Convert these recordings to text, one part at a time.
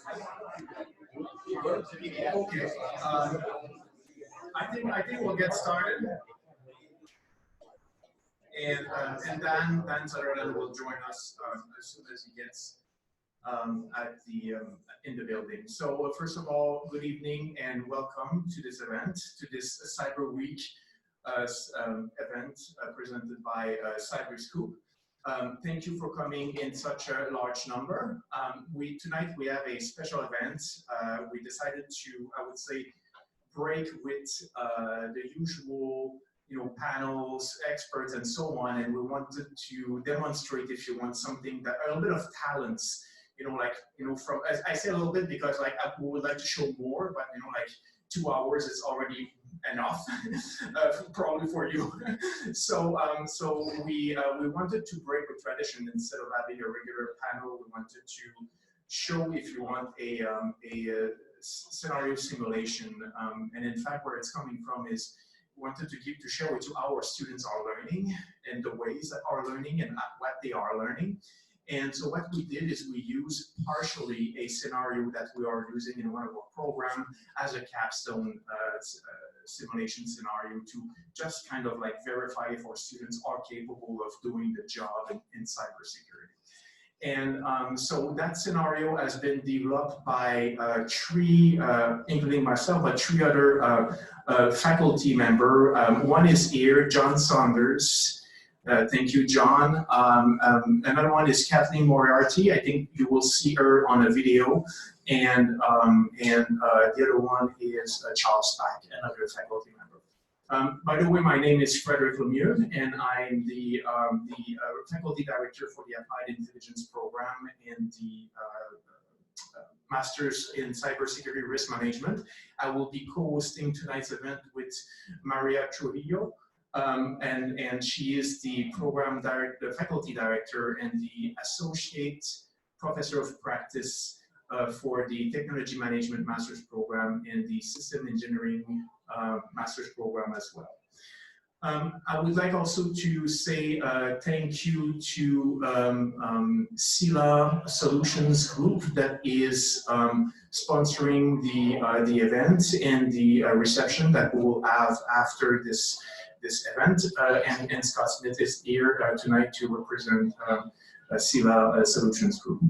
Okay. I think we'll get started, and Dan Sutherland will join us as soon as he gets at the in the building. So first of all, good evening and welcome to this event, to this Cyber Week event presented by CyberScoop. Thank you for coming in such a large number. Tonight we have a special event. We decided to, I would say, break with the usual, panels, experts, and so on, and we wanted to demonstrate, if you want, something that a little bit of talents, from, I say a little bit because we would like to show more, but 2 hours is already enough, probably for you. So we wanted to break with tradition. Instead of having a regular panel, we wanted to show, if you want, a scenario simulation. And in fact, where it's coming from is we wanted to share with you how our students are learning and the ways that are learning and what they are learning. And so what we did is we used partially a scenario that we are using in one of our programs as a capstone simulation scenario to just kind of verify if our students are capable of doing the job in cybersecurity. And so that scenario has been developed by three, including myself, but three other faculty members. One is here, John Saunders. Thank you, John. Another one is Kathleen Moriarty. I think you will see her on a video. And the other one is Charles Pack, another faculty member. By the way, my name is Frederick Lemieux, and I'm the faculty director for the Applied Intelligence program in the Masters in Cybersecurity Risk Management. I will be co-hosting tonight's event with Maria Trujillo. And she is the program director, the faculty director, and the associate professor of practice for the technology management master's program and the system engineering master's program as well. I would like also to say thank you to Sila Solutions Group that is sponsoring the event and the reception that we will have after this event, and Scott Smith is here tonight to represent Sila Solutions Group.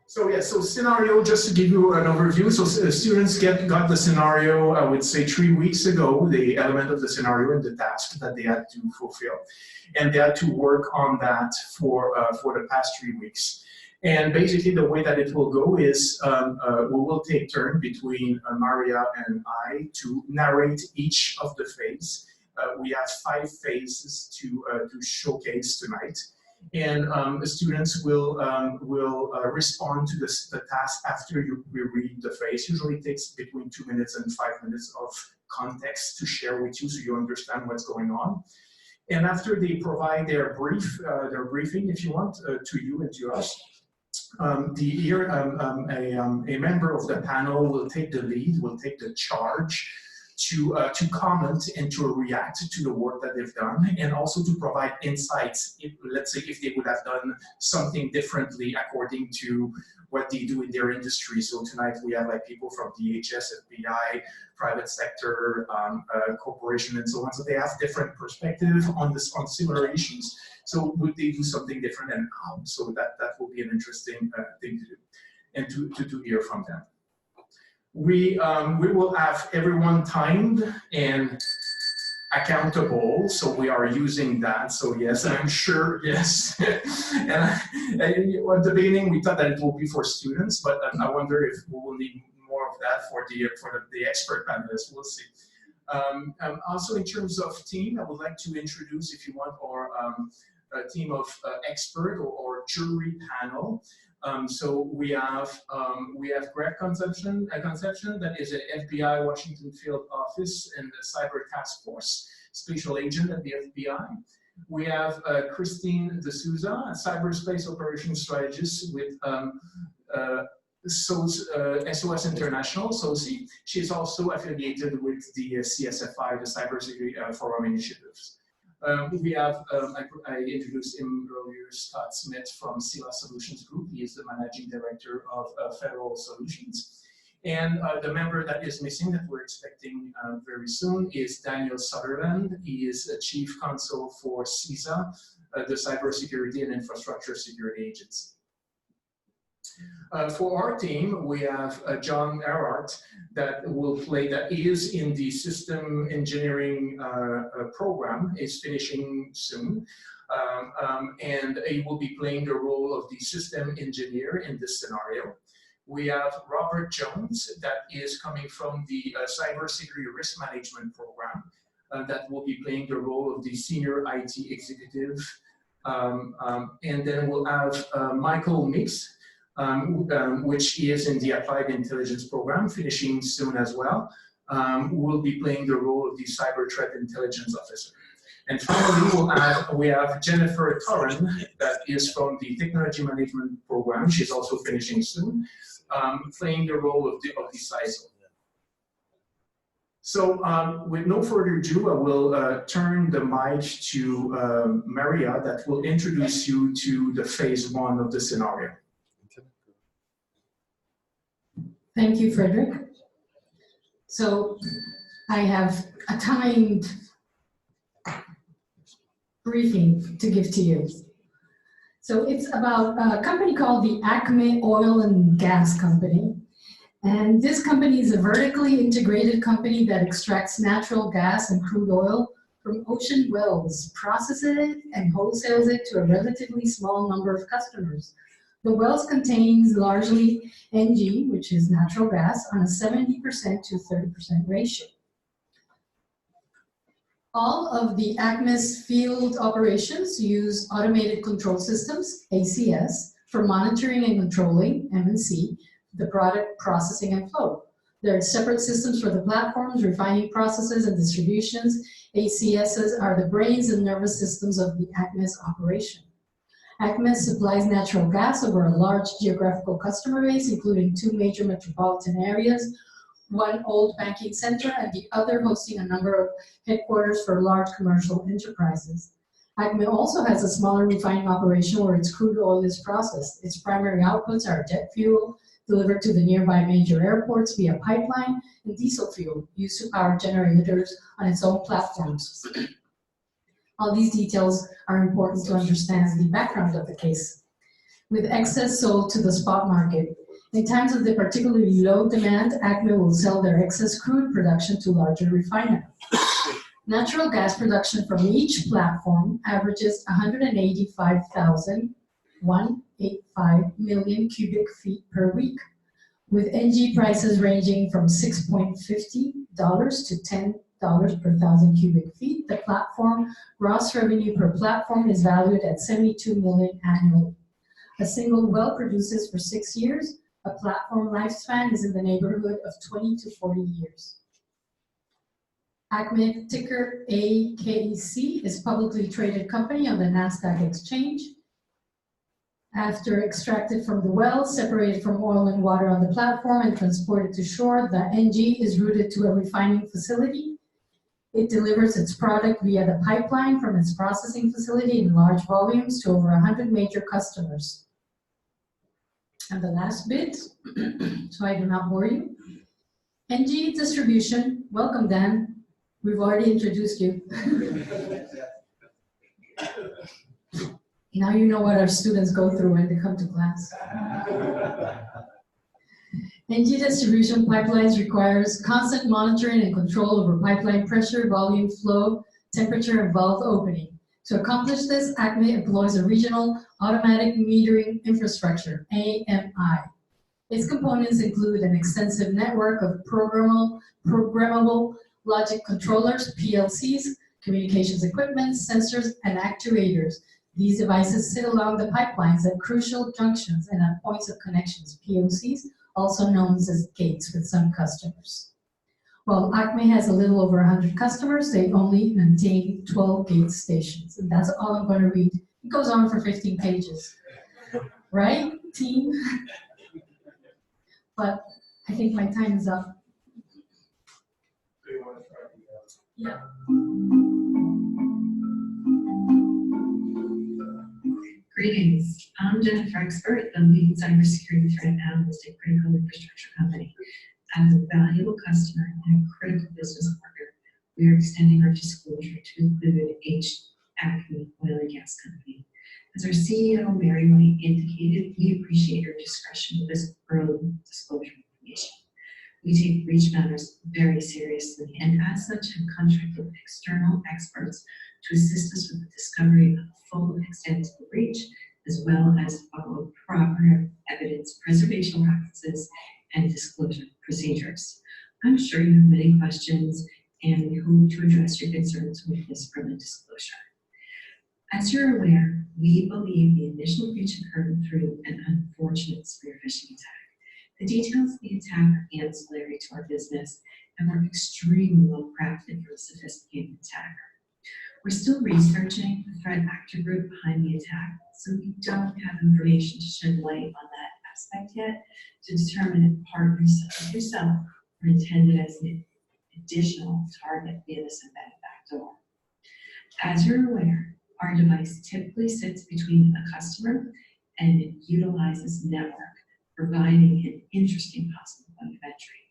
So yeah, so scenario, just to give you an overview. So students got the scenario, I would say 3 weeks ago, the element of the scenario and the task that they had to fulfill. And they had to work on that for the past 3 weeks. And basically the way that it will go is we will take turn between Maria and I to narrate each of the phases. We have 5 phases to showcase tonight. And the students will respond to the task after we read the phase. Usually it takes between 2 minutes and 5 minutes of context to share with you so you understand what's going on. And after they provide their briefing, if you want, to you and to us, a member of the panel will take the lead, will take the charge to comment and to react to the work that they've done, and also to provide insights, let's say if they would have done something differently according to what they do in their industry. So tonight we have people from DHS, FBI, private sector, corporation, and so on. So they have different perspectives on similar issues. So would they do something different and how? So that will be an interesting thing to do and to hear from them. We will have everyone timed and accountable, so we are using that. So yes, I'm sure, yes. and at the beginning, we thought that it will be for students, but I wonder if we will need more of that for the expert panelists. We'll see. Also, in terms of team, I would like to introduce, if you want, our team of expert or jury panel. So we have Greg Conception, that is an FBI Washington Field Office and the Cyber Task Force Special Agent at the FBI. We have Christine D'Souza, a Cyberspace Operations Strategist with SOS International, SOSI. She's also affiliated with the CSFI, the Cybersecurity Forum Initiatives. We have, I introduced him earlier, Scott Smith from Sila Solutions Group. He is the Managing Director of Federal Solutions. And the member that is missing that we're expecting very soon is Daniel Sutherland. He is a Chief Counsel for CISA, the Cybersecurity and Infrastructure Security Agency. For our team, we have John Erhardt that is in the system engineering program, is finishing soon. And he will be playing the role of the system engineer in this scenario. We have Robert Jones that is coming from the Cybersecurity Risk Management program that will be playing the role of the senior IT executive. And then we'll have Michael Mix, which is in the Applied Intelligence program, finishing soon as well, who will be playing the role of the Cyber Threat Intelligence Officer. And finally, we have Jennifer Torren, that is from the Technology Management program. She's also finishing soon, playing the role of the CISO. So with no further ado, I will turn the mic to Maria that will introduce you to the phase one of the scenario. Thank you, Frederick. So I have a timed briefing to give to you. So it's about a company called the Acme Oil and Gas Company. And this company is a vertically integrated company that extracts natural gas and crude oil from ocean wells, processes it, and wholesales it to a relatively small number of customers. The wells contains largely NG, which is natural gas, on a 70% to 30% ratio. All of the Acme's field operations use automated control systems, ACS, for monitoring and controlling, M&C, the product processing and flow. There are separate systems for the platforms, refining processes, and distributions. ACSs are the brains and nervous systems of the Acme's operation. Acme supplies natural gas over a large geographical customer base, including 2 major metropolitan areas, 1 old banking center, and the other hosting a number of headquarters for large commercial enterprises. Acme also has a smaller refining operation where its crude oil is processed. Its primary outputs are jet fuel, delivered to the nearby major airports via pipeline, and diesel fuel, used to power generators on its own platforms. All these details are important to understand the background of the case. With excess sold to the spot market, in times of the particularly low demand, Acme will sell their excess crude production to larger refiners. Natural gas production from each platform averages 185 million cubic feet per week, with NG prices ranging from $6.50 to $10 per 1,000 cubic feet. The platform gross revenue per platform is valued at $72 million annually. A single well produces for 6 years. A platform lifespan is in the neighborhood of 20 to 40 years. Acme, ticker AKC, is a publicly traded company on the NASDAQ exchange. After extracted from the well, separated from oil and water on the platform, and transported to shore, the NG is routed to a refining facility. It delivers its product via the pipeline from its processing facility in large volumes to over 100 major customers. And the last bit, so I do not bore you. NG distribution, welcome Dan. We've already introduced you. Now you know what our students go through when they come to class. NG distribution pipelines requires constant monitoring and control over pipeline pressure, volume flow, temperature, and valve opening. To accomplish this, Acme employs a regional automatic metering infrastructure, AMI. Its components include an extensive network of programmable logic controllers, PLCs, communications equipment, sensors, and actuators. These devices sit along the pipelines at crucial junctions and at points of connections, POCs, also known as gates with some customers. While Acme has a little over 100 customers, they only maintain 12 gate stations. And that's all I'm going to read. It goes on for 15 pages. Right, team? But I think my time is up. Yeah. Greetings. I'm Jennifer Expert, the lead cybersecurity threat analyst at Critical Infrastructure Company. As a valuable customer and a critical business partner, we are extending our disclosure to include Acme Oil and Gas Company. As our CEO, Mary White, indicated, we appreciate your discretion with this early disclosure information. We take breach matters very seriously and as such have contracted with external experts to assist us with the discovery of the full extent of the breach, as well as follow proper evidence preservation practices and disclosure procedures. I'm sure you have many questions and we hope to address your concerns with this early disclosure. As you're aware, we believe the initial breach occurred through an unfortunate spear phishing attack. The details of the attack are ancillary to our business and were extremely well crafted for a sophisticated attacker. We're still researching the threat actor group behind the attack, so we don't have information to shed light on that aspect yet to determine if partners such as yourself are intended as an additional target via this embedded backdoor. As you're aware, our device typically sits between a customer and it utilizes network, providing an interesting possible point of entry.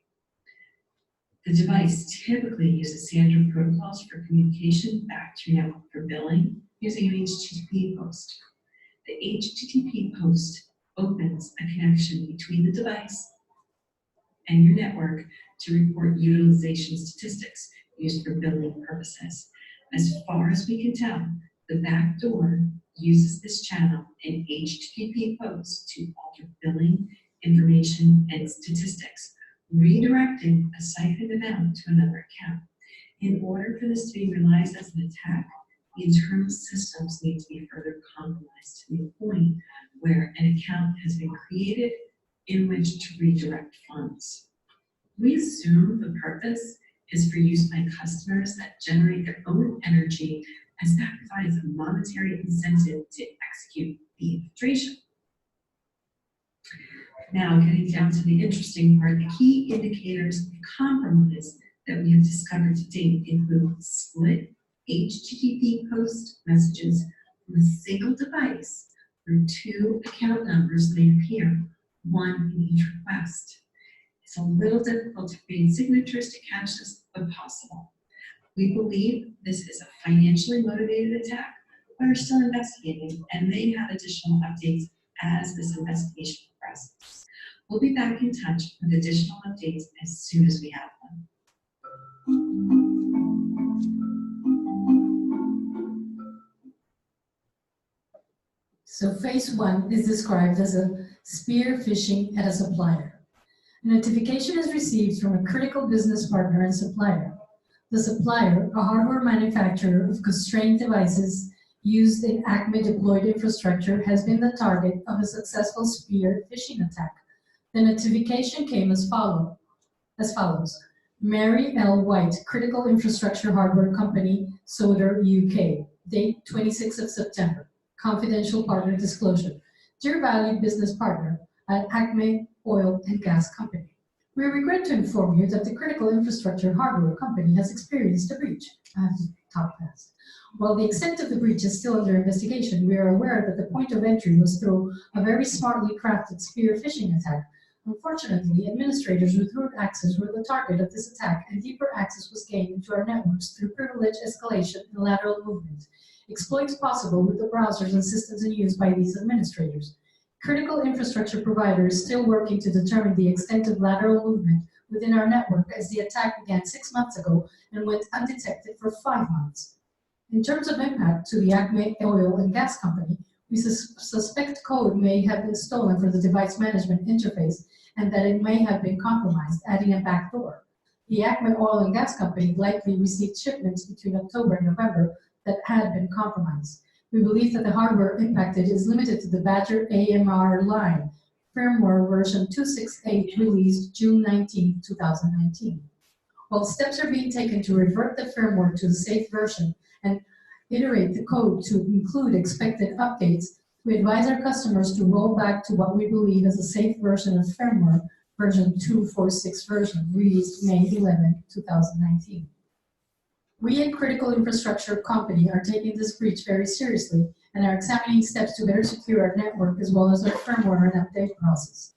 The device typically uses standard protocols for communication back to your network for billing using an HTTP post. The HTTP post opens a connection between the device and your network to report utilization statistics used for billing purposes. As far as we can tell, the backdoor uses this channel and HTTP post to alter billing information and statistics, redirecting a siphoned amount to another account. In order for this to be realized as an attack, the internal systems need to be further compromised to the point where an account has been created in which to redirect funds. We assume the purpose is for use by customers that generate their own energy, as that provides a monetary incentive to execute the infiltration. Now, getting down to the interesting part, the key indicators of compromise that we have discovered to date include split HTTP post messages from a single device where two account numbers may appear, one in each request. It's a little difficult to create signatures to catch this, but possible. We believe this is a financially motivated attack, but are still investigating and may have additional updates as this investigation progresses. We'll be back in touch with additional updates as soon as we have them. So phase one is described as a spear phishing at a supplier. A notification is received from a critical business partner and supplier. The supplier, a hardware manufacturer of constrained devices used in Acme deployed infrastructure, has been the target of a successful spear phishing attack. The notification came as follows. Mary L. White, Critical Infrastructure Hardware Company, Soder, UK. Date 26th of September. Confidential partner disclosure. Dear valued business partner at Acme Oil and Gas Company, we regret to inform you that the Critical Infrastructure Hardware Company has experienced a breach. I have to talk fast. While the extent of the breach is still under investigation, we are aware that the point of entry was through a very smartly crafted spear phishing attack. Unfortunately, administrators with root access were the target of this attack, and deeper access was gained into our networks through privilege escalation and lateral movement. Exploits possible with the browsers and systems in use by these administrators. Critical infrastructure provider is still working to determine the extent of lateral movement within our network, as the attack began 6 months ago and went undetected for 5 months. In terms of impact to the Acme Oil and Gas Company, we suspect code may have been stolen from the device management interface and that it may have been compromised, adding a backdoor. The Acme Oil and Gas Company likely received shipments between October and November that had been compromised. We believe that the hardware impacted is limited to the Badger AMR line, firmware version 268 released June 19, 2019. While steps are being taken to revert the firmware to the safe version and iterate the code to include expected updates, we advise our customers to roll back to what we believe is a safe version of firmware, version 246 version, released May 11, 2019. We at Critical Infrastructure Company are taking this breach very seriously and are examining steps to better secure our network as well as our firmware and update process.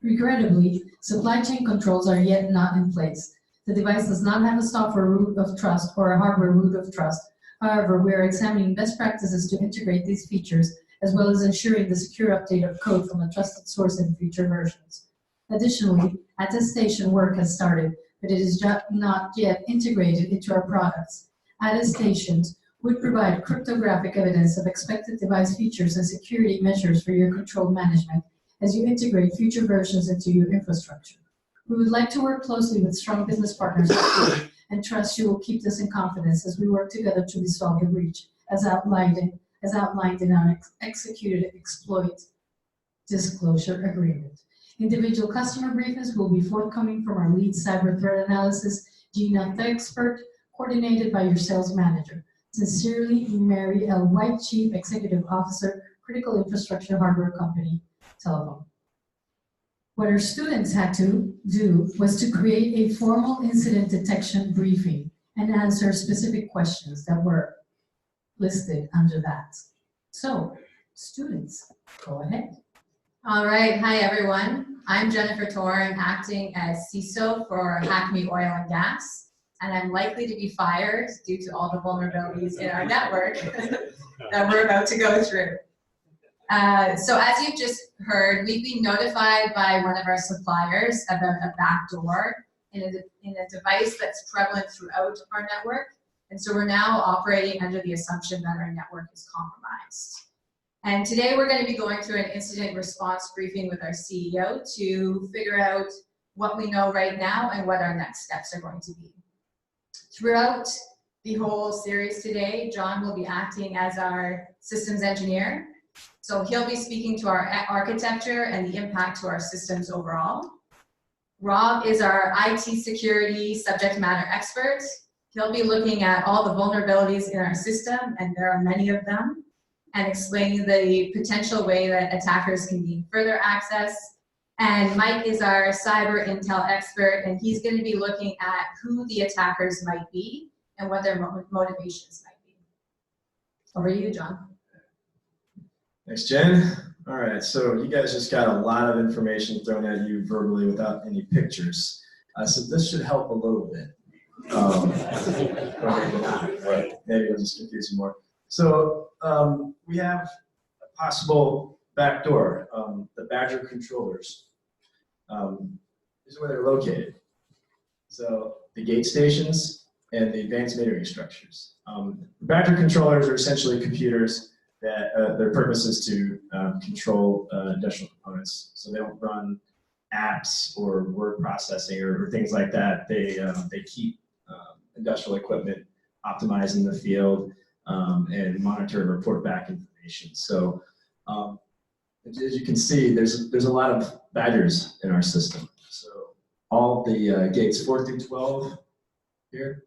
Regrettably, supply chain controls are yet not in place. The device does not have a software root of trust or a hardware root of trust. However, we are examining best practices to integrate these features, as well as ensuring the secure update of code from a trusted source in future versions. Additionally, attestation work has started, but it is not yet integrated into our products. Attestations would provide cryptographic evidence of expected device features and security measures for your control management as you integrate future versions into your infrastructure. We would like to work closely with strong business partners and trust you will keep this in confidence as we work together to resolve the breach, as outlined in our executed exploit disclosure agreement. Individual customer briefings will be forthcoming from our lead cyber threat analysis, Gina the expert, coordinated by your sales manager. Sincerely, Mary L. White, Chief Executive Officer, Critical Infrastructure Hardware Company, telephone. What our students had to do was to create a formal incident detection briefing and answer specific questions that were listed under that. So, students, go ahead. All right, hi everyone. I'm Jennifer Torr. I'm acting as CISO for Acme Oil and Gas, and I'm likely to be fired due to all the vulnerabilities in our network that we're about to go through. So as you've just heard, we've been notified by one of our suppliers about a backdoor in a device that's prevalent throughout our network. And so we're now operating under the assumption that our network is compromised. And today we're going to be going through an incident response briefing with our CEO to figure out what we know right now and what our next steps are going to be. Throughout the whole series today, John will be acting as our systems engineer. So he'll be speaking to our architecture and the impact to our systems overall. Rob is our IT security subject matter expert. He'll be looking at all the vulnerabilities in our system, and there are many of them, and explaining the potential way that attackers can gain further access. And Mike is our cyber intel expert, and he's going to be looking at who the attackers might be and what their motivations might be. Over to you, John. Thanks, Jen. All right, so you guys just got a lot of information thrown at you verbally without any pictures. So this should help a little bit. Maybe it'll just confuse you more. So we have a possible backdoor, the Badger controllers. These are where they're located. So the gate stations and the advanced metering structures. The Badger controllers are essentially computers that their purpose is to control industrial components. So they don't run apps or word processing or things like that. They keep industrial equipment optimized in the field and monitor and report back information. So as you can see, there's a lot of Badgers in our system. So all the gates 4 through 12 here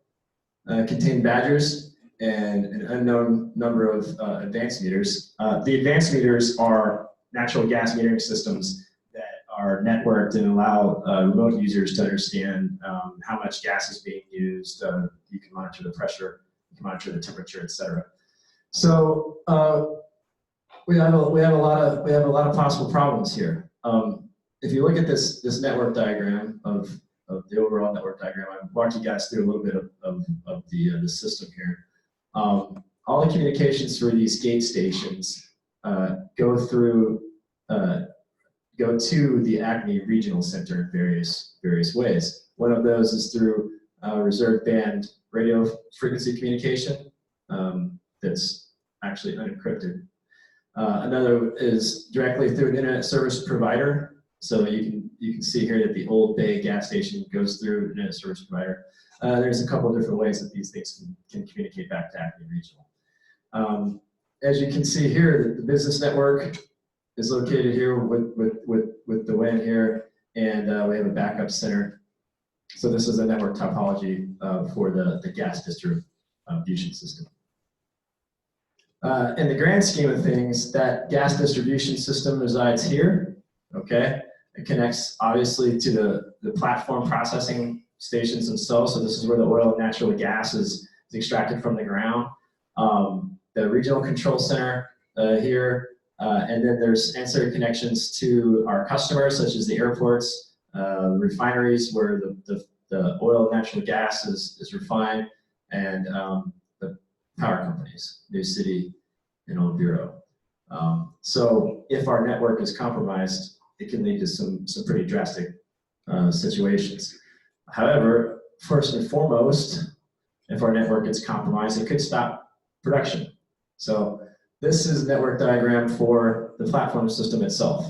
contain Badgers and an unknown number of advanced meters. The advanced meters are natural gas metering systems that are networked and allow remote users to understand how much gas is being used. You can monitor the pressure, you can monitor the temperature, etc. So we have a lot of possible problems here. If you look at this network diagram of the overall network diagram, I've walked you guys through a little bit of the system here. All the communications through these gate stations go to the Acme Regional Center in various ways. One of those is through reserved band radio frequency communication that's actually unencrypted. Another is directly through an internet service provider. So you can see here that the Old Bay gas station goes through an internet service provider. There's a couple of different ways that these things can communicate back to Acme Regional. As you can see here, the business network is located here with the WAN here, and we have a backup center. So this is a network topology for the gas distribution system. In the grand scheme of things, that gas distribution system resides here, okay? It connects obviously to the platform processing stations themselves. So this is where the oil and natural gas is extracted from the ground. regional control center here, and then there's ancillary connections to our customers, such as the airports, refineries where the oil and natural gas is refined, and the power companies, New City and Old Bureau. So if our network is compromised, it can lead to some pretty drastic situations. However, first and foremost, if our network gets compromised, it could stop production. So this is a network diagram for the platform system itself.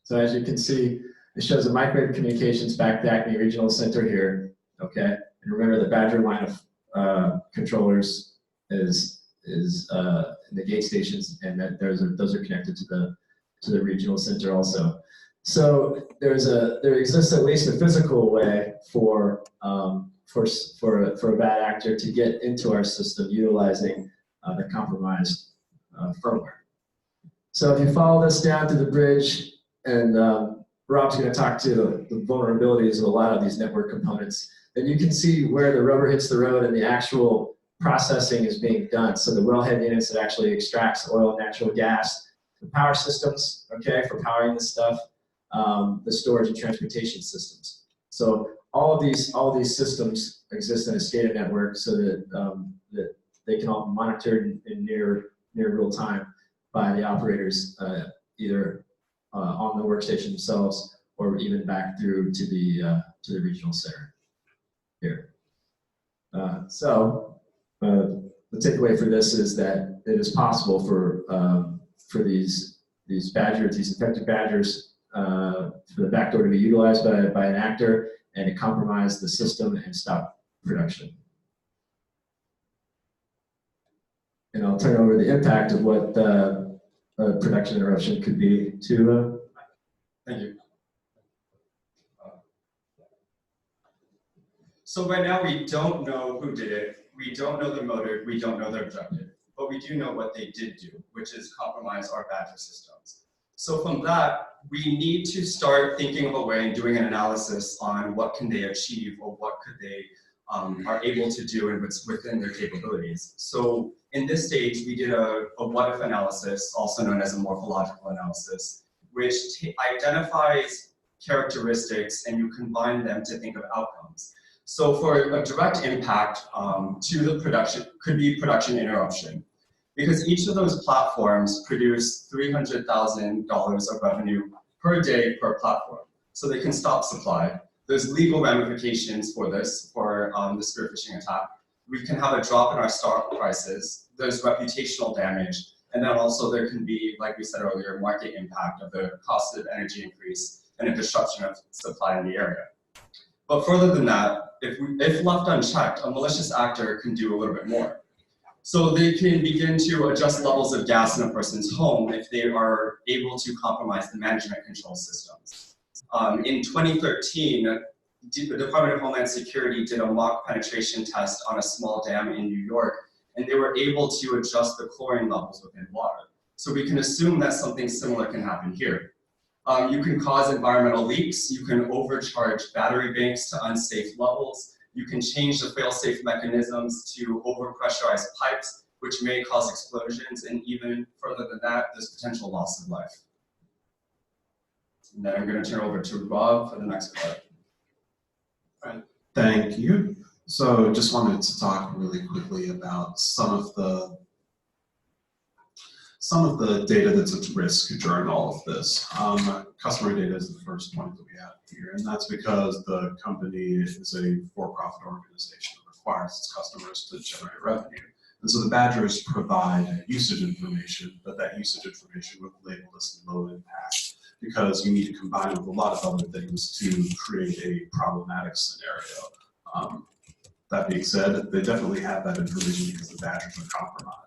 So as you can see, it shows the microwave communications back to Acme Regional Center here, okay? And remember the Badger line of controllers is in the gate stations, and that those are connected to the regional center also. So there exists at least a physical way for a bad actor to get into our system utilizing the compromised firmware. So if you follow this down to the bridge, and Rob's going to talk to the vulnerabilities of a lot of these network components, then you can see where the rubber hits the road and the actual processing is being done. So the wellhead units that actually extracts oil and natural gas, the power systems, okay, for powering this stuff, the storage and transportation systems. So all of these systems exist in a SCADA network so that they can all be monitored in near real time by the operators, either on the workstation themselves or even back through to the regional center here. The takeaway for this is that it is possible for these infected badgers, for the backdoor to be utilized by an actor and to compromise the system and stop production. And I'll turn over the impact of what production interruption could be to. Thank you. So right now we don't know who did it. We don't know the motive. We don't know their objective. But we do know what they did do, which is compromise our Badger systems. So from that, we need to start thinking of a way and doing an analysis on what can they achieve or what could they are able to do and what's within their capabilities. So in this stage, we did a what-if analysis, also known as a morphological analysis, which identifies characteristics and you combine them to think of outcomes. So for a direct impact to the production, could be production interruption, because each of those platforms produce $300,000 of revenue per day per platform. So they can stop supply. There's legal ramifications for this, for the spear phishing attack. We can have a drop in our stock prices. There's reputational damage. And then also there can be, like we said earlier, market impact of the cost of energy increase and a disruption of supply in the area. But further than that, if left unchecked, a malicious actor can do a little bit more. So they can begin to adjust levels of gas in a person's home if they are able to compromise the management control systems. In 2013, the Department of Homeland Security did a mock penetration test on a small dam in New York, and they were able to adjust the chlorine levels within water. So we can assume that something similar can happen here. You can cause environmental leaks, you can overcharge battery banks to unsafe levels, you can change the fail-safe mechanisms to overpressurize pipes, which may cause explosions, and even further than that, there's potential loss of life. And then I'm going to turn over to Rob for the next part. Right. Thank you. So just wanted to talk really quickly about some of the data that's at risk during all of this. Customer data is the first point that we have here, and that's because the company is a for-profit organization that requires its customers to generate revenue. And so the badgers provide usage information, but that usage information was labeled as low impact because you need to combine it with a lot of other things to create a problematic scenario. That being said, they definitely have that information because the badgers are compromised.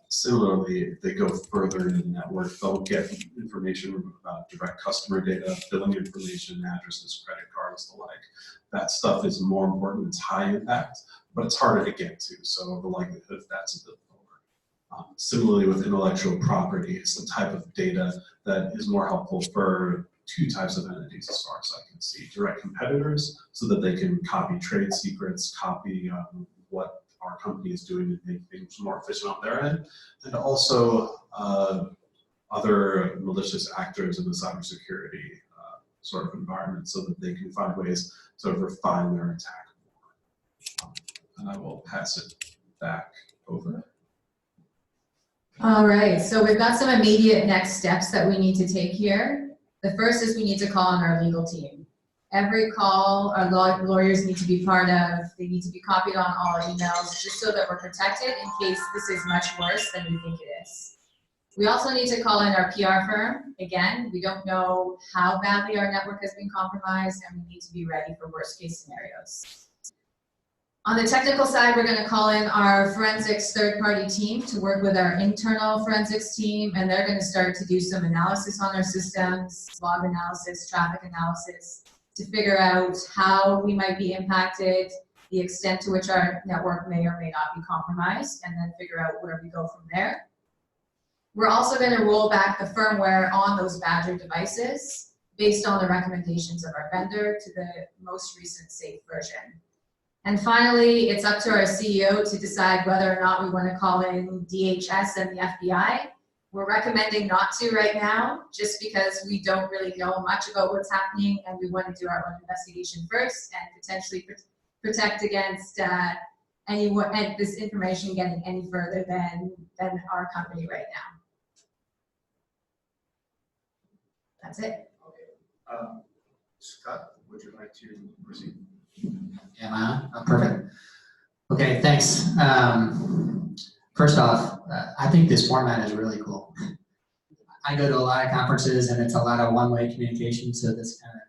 Similarly, if they go further into the network, they'll get information about direct customer data, billing information, addresses, credit cards, the like. That stuff is more important, it's high impact, but it's harder to get to, so the likelihood of that's a bit lower. Similarly with intellectual property, it's the type of data that is more helpful for two types of entities as far as I can see. Direct competitors, so that they can copy trade secrets, copy what our company is doing to make things more efficient on their end, and also other malicious actors in the cybersecurity sort of environment so that they can find ways to refine their attack. And I will pass it back over. All right, so we've got some immediate next steps that we need to take here. The first is we need to call on our legal team. Every call our lawyers need to be part of. They need to be copied on all emails just so that we're protected in case this is much worse than we think it is. We also need to call in our PR firm. Again, we don't know how badly our network has been compromised, and we need to be ready for worst case scenarios. On the technical side, we're going to call in our forensics third-party team to work with our internal forensics team, and they're going to start to do some analysis on our systems, log analysis, traffic analysis, to figure out how we might be impacted, the extent to which our network may or may not be compromised, and then figure out where we go from there. We're also going to roll back the firmware on those Badger devices based on the recommendations of our vendor to the most recent safe version. And finally, it's up to our CEO to decide whether or not we want to call in DHS and the FBI. We're recommending not to right now, just because we don't really know much about what's happening, and we want to do our own investigation first and potentially protect against this information getting any further than our company right now. That's it. Okay. Scott, would you like to proceed? Am I on? Oh, perfect. Okay, thanks. First off, I think this format is really cool. I go to a lot of conferences and it's a lot of one-way communication, so this kind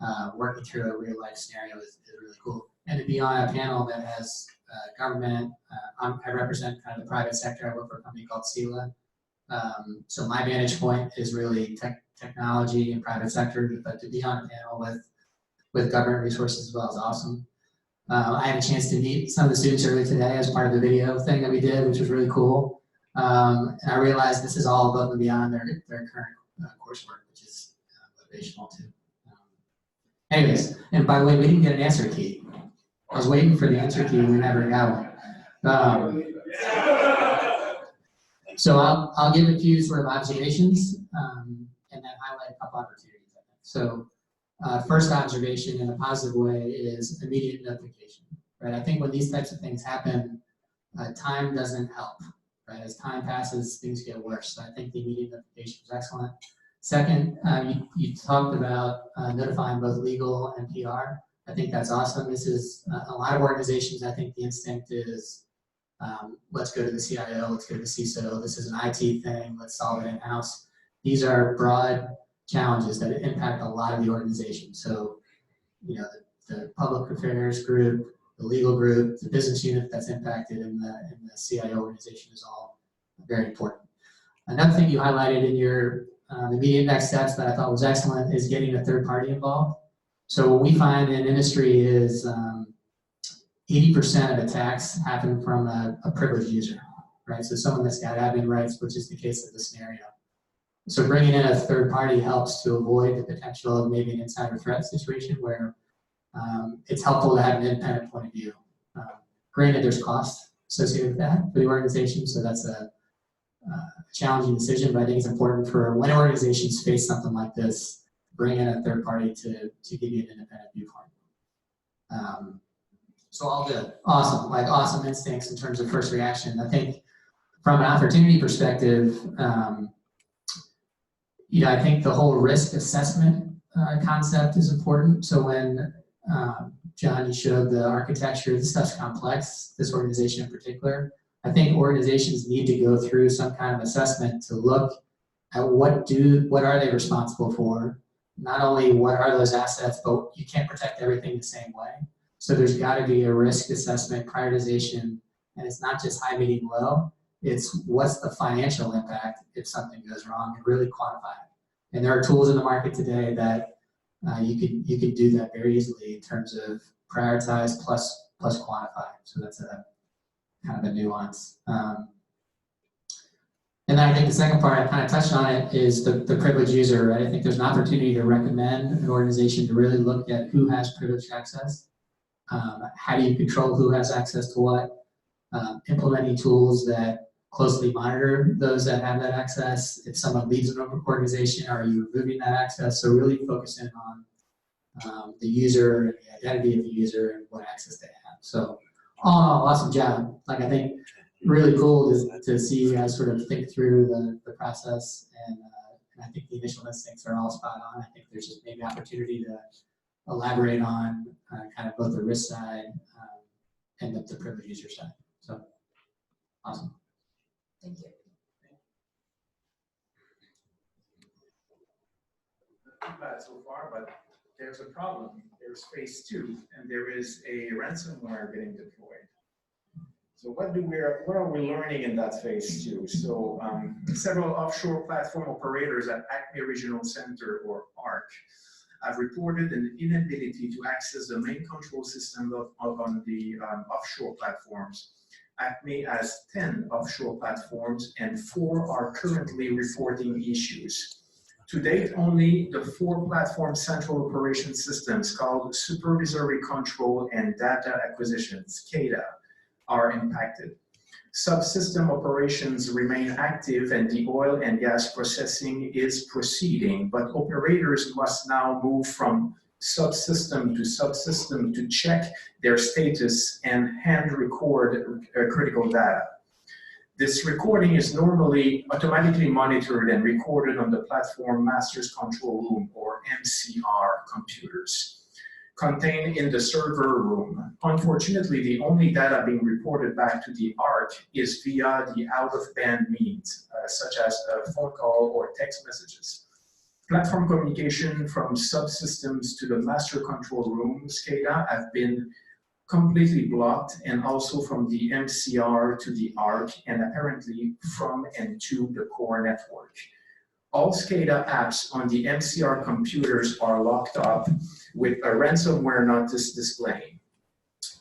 of working through a real-life scenario is really cool. And to be on a panel that has government, I represent kind of the private sector. I work for a company called SELA. So my vantage point is really technology and private sector, but to be on a panel with government resources as well is awesome. I had a chance to meet some of the students earlier today as part of the video thing that we did, which was really cool. And I realized this is all above and beyond their current coursework, which is motivational too. Anyways, and by the way, we didn't get an answer key. I was waiting for the answer key and we never got one. So I'll give a few sort of observations and then highlight a couple opportunities, I think. So first observation in a positive way is immediate notification, right? I think when these types of things happen, time doesn't help, right? As time passes, things get worse. So I think the immediate notification was excellent. Second, you talked about notifying both legal and PR. I think that's awesome. This is a lot of organizations. I think the instinct is, let's go to the CIO, let's go to the CISO. This is an IT thing, let's solve it in-house. These are broad challenges that impact a lot of the organization. So, you know, the public affairs group, the legal group, the business unit that's impacted in the CIO organization is all very important. Another thing you highlighted in your immediate next steps that I thought was excellent is getting a third party involved. So what we find in industry is 80% of attacks happen from a privileged user, right? So someone that's got admin rights, which is the case of the scenario. So bringing in a third party helps to avoid the potential of maybe an insider threat situation where it's helpful to have an independent point of view. Granted, there's cost associated with that for the organization, so that's a challenging decision, but I think it's important for when organizations face something like this, bring in a third party to give you an independent viewpoint. So all good, awesome, like awesome instincts in terms of first reaction. I think from an opportunity perspective, you know, I think the whole risk assessment concept is important. So when John, you showed the architecture, this stuff's complex, this organization in particular. I think organizations need to go through some kind of assessment to look at what are they responsible for? Not only what are those assets, but you can't protect everything the same way. So there's got to be a risk assessment, prioritization, and it's not just high, medium, low. It's what's the financial impact if something goes wrong, and really quantify it. And there are tools in the market today that you could do that very easily in terms of prioritize plus quantify. So that's a kind of a nuance. And then I think the second part, I kind of touched on it, is the privileged user, right? I think there's an opportunity to recommend an organization to really look at who has privileged access. How do you control who has access to what? implementing tools that closely monitor those that have that access. If someone leaves an organization, are you removing that access? So really focusing on the user and the identity of the user and what access they have. So all in all, awesome job. Like, I think really cool to see you guys sort of think through the process, and I think the initial instincts are all spot on. I think there's just maybe opportunity to elaborate on kind of both the risk side and the privileged user side. So awesome. Thank you. Not bad so far, but there's a problem. There's phase 2, and there is a ransomware getting deployed. So what are we learning in that phase 2? So several offshore platform operators at Acme Regional Center, or ARC, have reported an inability to access the main control system on the offshore platforms. Acme has 10 offshore platforms, and 4 are currently reporting issues. To date, only the 4 platform central operation systems called Supervisory Control and Data Acquisition, SCADA, are impacted. Subsystem operations remain active and the oil and gas processing is proceeding, but operators must now move from subsystem to check their status and hand record critical data. This recording is normally automatically monitored and recorded on the platform master's control room, or MCR computers, contained in the server room. Unfortunately, the only data being reported back to the ARC is via the out-of-band means, such as a phone call or text messages. Platform communication from subsystems to the master control room, SCADA, have been completely blocked, and also from the MCR to the ARC, and apparently from and to the core network. All SCADA apps on the MCR computers are locked up with a ransomware notice displaying.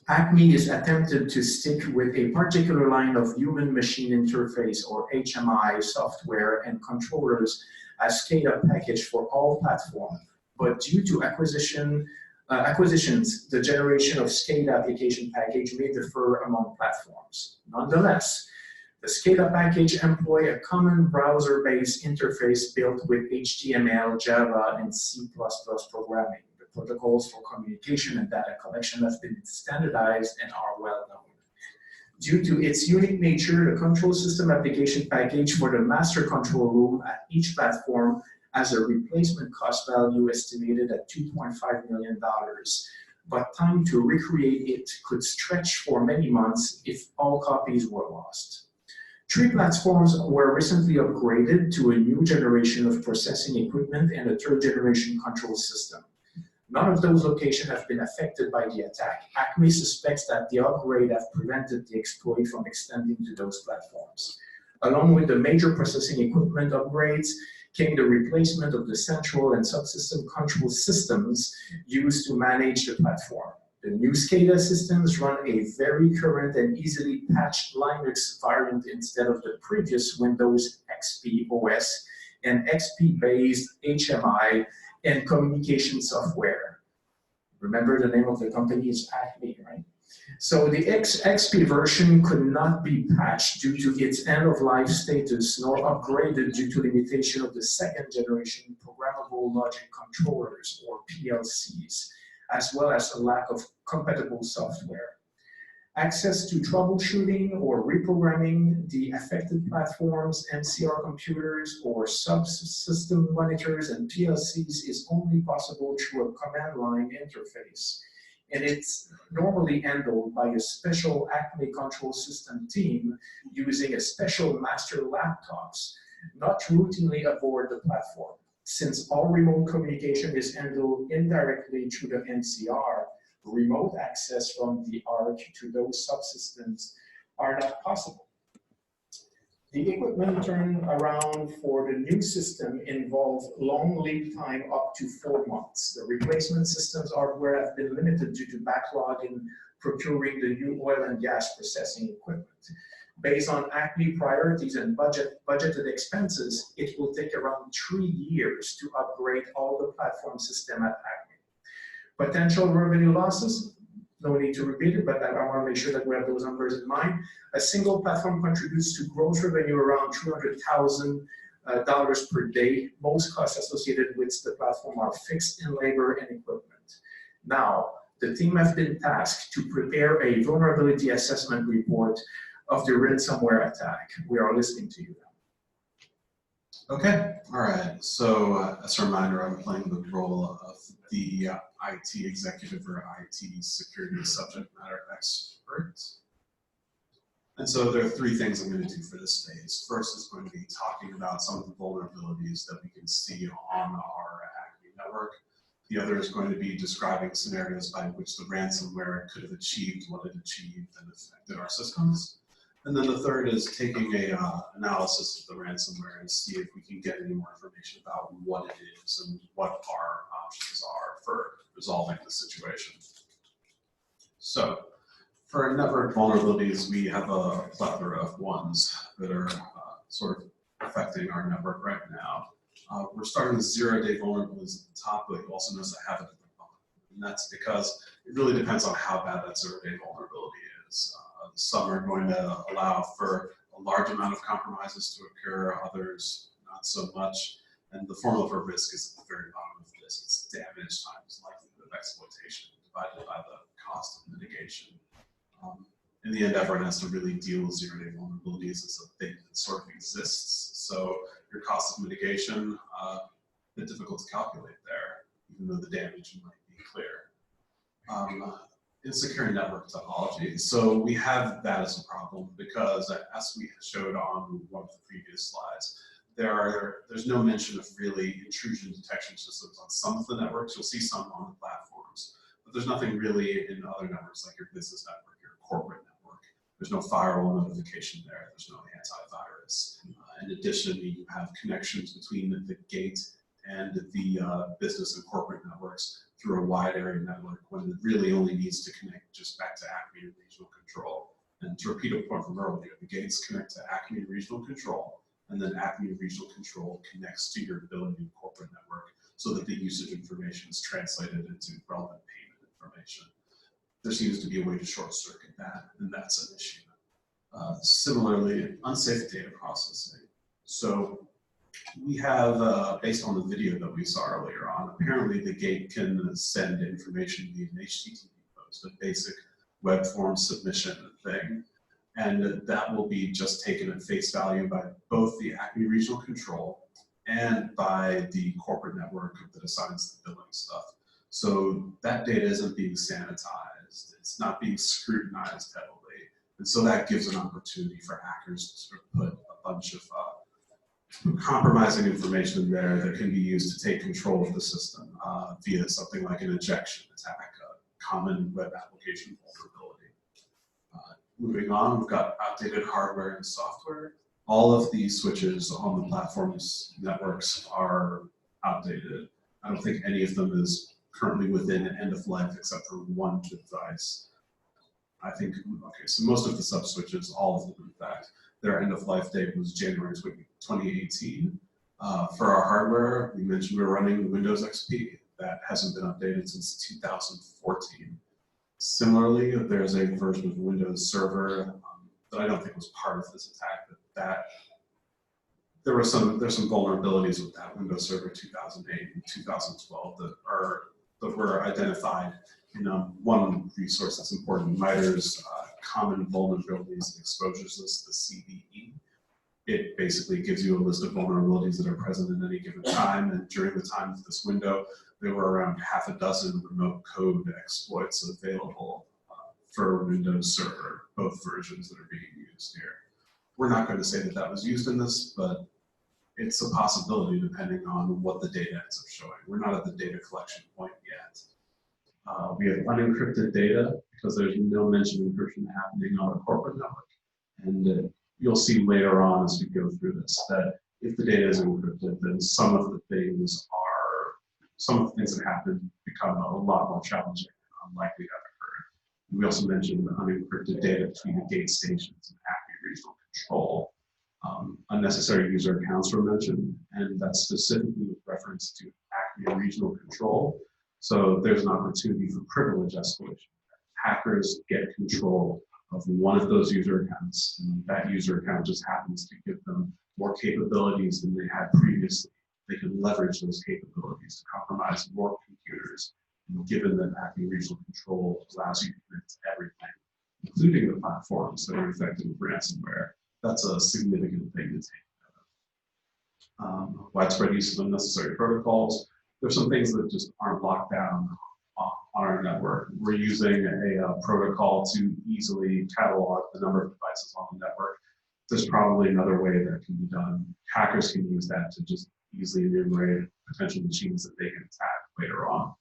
Acme is attempted to stick with a particular line of human-machine interface, or HMI, software and controllers as SCADA package for all platforms, but due to acquisitions, the generation of SCADA application package may differ among platforms. Nonetheless, the SCADA package employ a common browser-based interface built with HTML, Java, and C++ programming. The protocols for communication and data collection have been standardized and are well known. Due to its unique nature, the control system application package for the master control room at each platform has a replacement cost value estimated at $2.5 million, but time to recreate it could stretch for many months if all copies were lost. 3 platforms were recently upgraded to a new generation of processing equipment and a 3rd generation control system. None of those locations have been affected by the attack. Acme suspects that the upgrade have prevented the exploit from extending to those platforms. Along with the major processing equipment upgrades came the replacement of the central and subsystem control systems used to manage the platform. The new SCADA systems run a very current and easily patched Linux variant instead of the previous Windows XP OS and XP-based HMI and communication software. Remember, the name of the company is Acme, right? So the XP version could not be patched due to its end-of-life status, nor upgraded due to limitation of the 2nd generation programmable logic controllers, or PLCs, as well as a lack of compatible software. Access to troubleshooting or reprogramming the affected platforms, MCR computers, or subsystem monitors and PLCs is only possible through a command line interface. And it's normally handled by a special Acme control system team using a special master laptops, not routinely aboard the platform. Since all remote communication is handled indirectly through the MCR, remote access from the ARC to those subsystems are not possible. The equipment turnaround for the new system involves long lead time up to 4 months. The replacement systems hardware have been limited due to backlog in procuring the new oil and gas processing equipment. Based on Acme priorities and budgeted expenses, it will take around 3 years to upgrade all the platform system at Acme. Potential revenue losses? no need to repeat it, but I want to make sure that we have those numbers in mind. A single platform contributes to gross revenue around $200,000 per day. Most costs associated with the platform are fixed in labor and equipment. Now, the team has been tasked to prepare a vulnerability assessment report of the ransomware attack. We are listening to you now. Okay, all right. So as a reminder, I'm playing the role of the IT executive or IT security subject matter expert. And so there are three things I'm going to do for this phase. First is going to be talking about some of the vulnerabilities that we can see on our Acme network. The other is going to be describing scenarios by which the ransomware could have achieved what it achieved and affected our systems. And then the third is taking a analysis of the ransomware and see if we can get any more information about what it is and what our options are for resolving the situation. So for network vulnerabilities, we have a plethora of ones that are sort of affecting our network right now. We're starting with zero-day vulnerabilities at the top, but you also notice a havoc at the bottom. And that's because it really depends on how bad that zero-day vulnerability is. Some are going to allow for a large amount of compromises to occur, others not so much. And the formula for risk is at the very bottom of this. It's damage times likelihood of exploitation divided by the cost of mitigation. In the end, everyone has to really deal with zero-day vulnerabilities as a thing that sort of exists. So your cost of mitigation, a bit difficult to calculate there, even though the damage might be clear. Insecure network topology. So we have that as a problem because, as we showed on one of the previous slides, there's no mention of really intrusion detection systems on some of the networks. You'll see some on the platforms, but there's nothing really in other networks like your business network, your corporate network. There's no firewall notification there. There's no antivirus. In addition, you have connections between the gate and the business and corporate networks through a wide area network when it really only needs to connect just back to Acme and regional control. And to repeat a point from earlier, the gates connect to Acme regional control, and then Acme regional control connects to your billing and corporate network so that the usage information is translated into relevant payment information. There seems to be a way to short circuit that, and that's an issue. Similarly, unsafe data processing. So we have, based on the video that we saw earlier on, apparently the gate can send information via an HTTP post, a basic web form submission thing. And that will be just taken at face value by both the Acme regional control and by the corporate network that assigns the billing stuff. So that data isn't being sanitized. It's not being scrutinized heavily. And so that gives an opportunity for hackers to sort of put a bunch of compromising information there that can be used to take control of the system via something like an injection attack, a common web application vulnerability. Moving on, we've got outdated hardware and software. All of these switches on the platform's networks are outdated. I don't think any of them is currently within end of life except for one device. I think, okay, so most of the sub switches, all of them in fact, their end of life date was January 2018. For our hardware, we mentioned we're running Windows XP. That hasn't been updated since 2014. Similarly, there's a version of Windows Server that I don't think was part of this attack, but there's some vulnerabilities with that Windows Server 2008 and 2012 that were identified in one resource that's important, MITRE's Common Vulnerabilities and Exposures List, the CVE. It basically gives you a list of vulnerabilities that are present at any given time, and during the time of this window, there were around half a dozen remote code exploits available for Windows Server, both versions that are being used here. We're not going to say that that was used in this, but it's a possibility depending on what the data ends up showing. We're not at the data collection point yet. We have unencrypted data because there's no mention of encryption happening on a corporate network. And you'll see later on as we go through this that if the data is encrypted, then some of the things that happen become a lot more challenging and unlikely to have occurred. We also mentioned the unencrypted data between the gate stations and Acme regional control. Unnecessary user accounts were mentioned, and that's specifically with reference to Acme regional control. So there's an opportunity for privilege escalation. hackers get control of one of those user accounts, and that user account just happens to give them more capabilities than they had previously. They can leverage those capabilities to compromise more computers, given that Acme Regional Control allows you to connect to everything, including the platforms that are affected with ransomware. That's a significant thing to take note of. Widespread use of unnecessary protocols. There's some things that just aren't locked down on our network. We're using a protocol to easily catalog the number of devices on the network. There's probably another way that can be done. Hackers can use that to just easily enumerate potential machines that they can attack later on.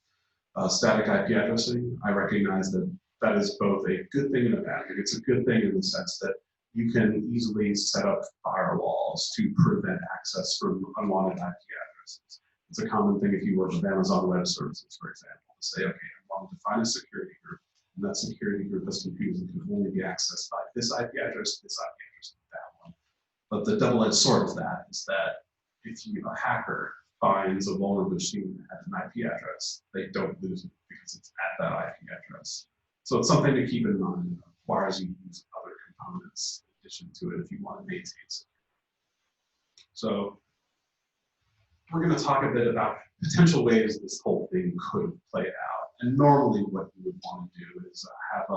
Static IP addressing, I recognize that that is both a good thing and a bad thing. It's a good thing in the sense that you can easily set up firewalls to prevent access from unwanted IP addresses. It's a common thing if you work with Amazon Web Services, for example, to say, okay, I want to define a security group, and that security group has computers that can only be accessed by this IP address, that one. But the double-edged sword of that is that if a hacker finds a vulnerable machine at an IP address, they don't lose it because it's at that IP address. So it's something to keep in mind. It requires you to use other components in addition to it if you want to maintain security. So we're going to talk a bit about potential ways this whole thing could have played out. And normally what you would want to do is have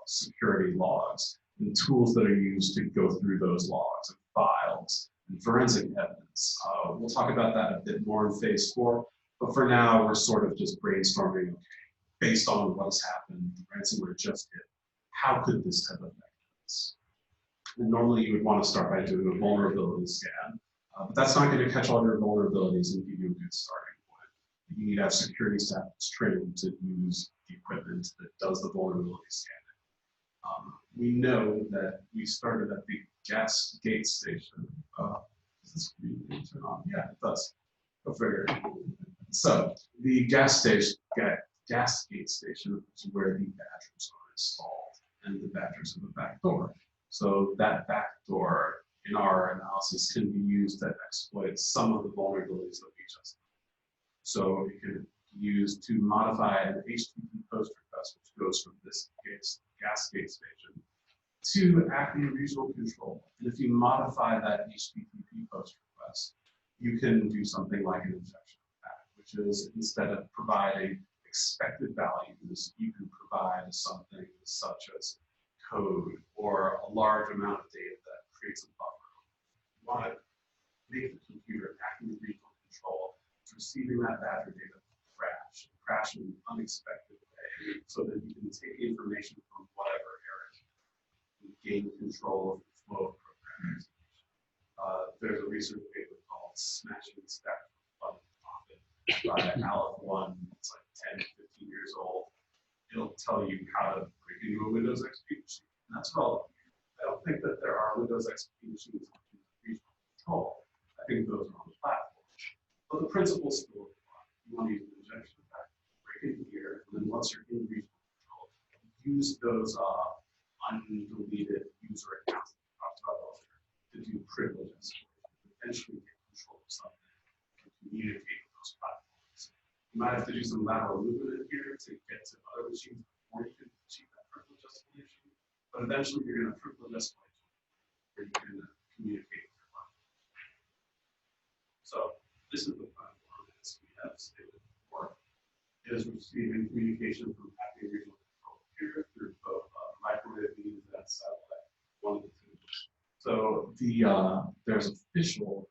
security logs and tools that are used to go through those logs and files and forensic evidence. We'll talk about that a bit more in phase 4, but for now we're sort of just brainstorming, okay, based on what has happened, the ransomware just hit, how could this have affected us? And normally you would want to start by doing a vulnerability scan, but that's not going to catch all your vulnerabilities and give you a good starting point. You need to have security staff that's trained to use the equipment that does the vulnerability scanning. We know that we started at the gas gate station. Does this screen turn on? Yeah, it does. Go figure. So the gas gate station is where the badgers are installed, and the badgers have a back door. So that back door in our analysis can be used to exploit some of the vulnerabilities that we just did. So it can be used to modify an HTTP post request, which goes from this gas gate station to Acme Regional Control. And if you modify that HTTP post request, you can do something like an injection attack, which is instead of providing expected values, you can provide something such as code or a large amount of data that creates a buffer. You want to make the computer Acme Regional Control receiving that badger data crash in an unexpected way, so that you can take information from whatever area and gain control of the flow of programming. There's a research paper called Smashing the Stack Fun Profit by Aleph One. It's like 10, 15 years old. It'll tell you how to break into a Windows XP machine. And that's relevant. I don't think that there are Windows XP machines with regional control. I think those are on the platform. But the principles still apply. You want to use an injection attack, break in here, and then once you're in regional control, use those undeleted user accounts that we talked about earlier to do privilege escalation, eventually get control of something and communicate with those platforms. You might have to do some lateral movement here to get to other machines before you can achieve that privilege escalation, but eventually you're going to privilege escalate where you can communicate with your platform. So this is the platform as we have stated before. It is receiving communication from Acme Regional Control here through both microwave beams and satellite, one of the two. So there's official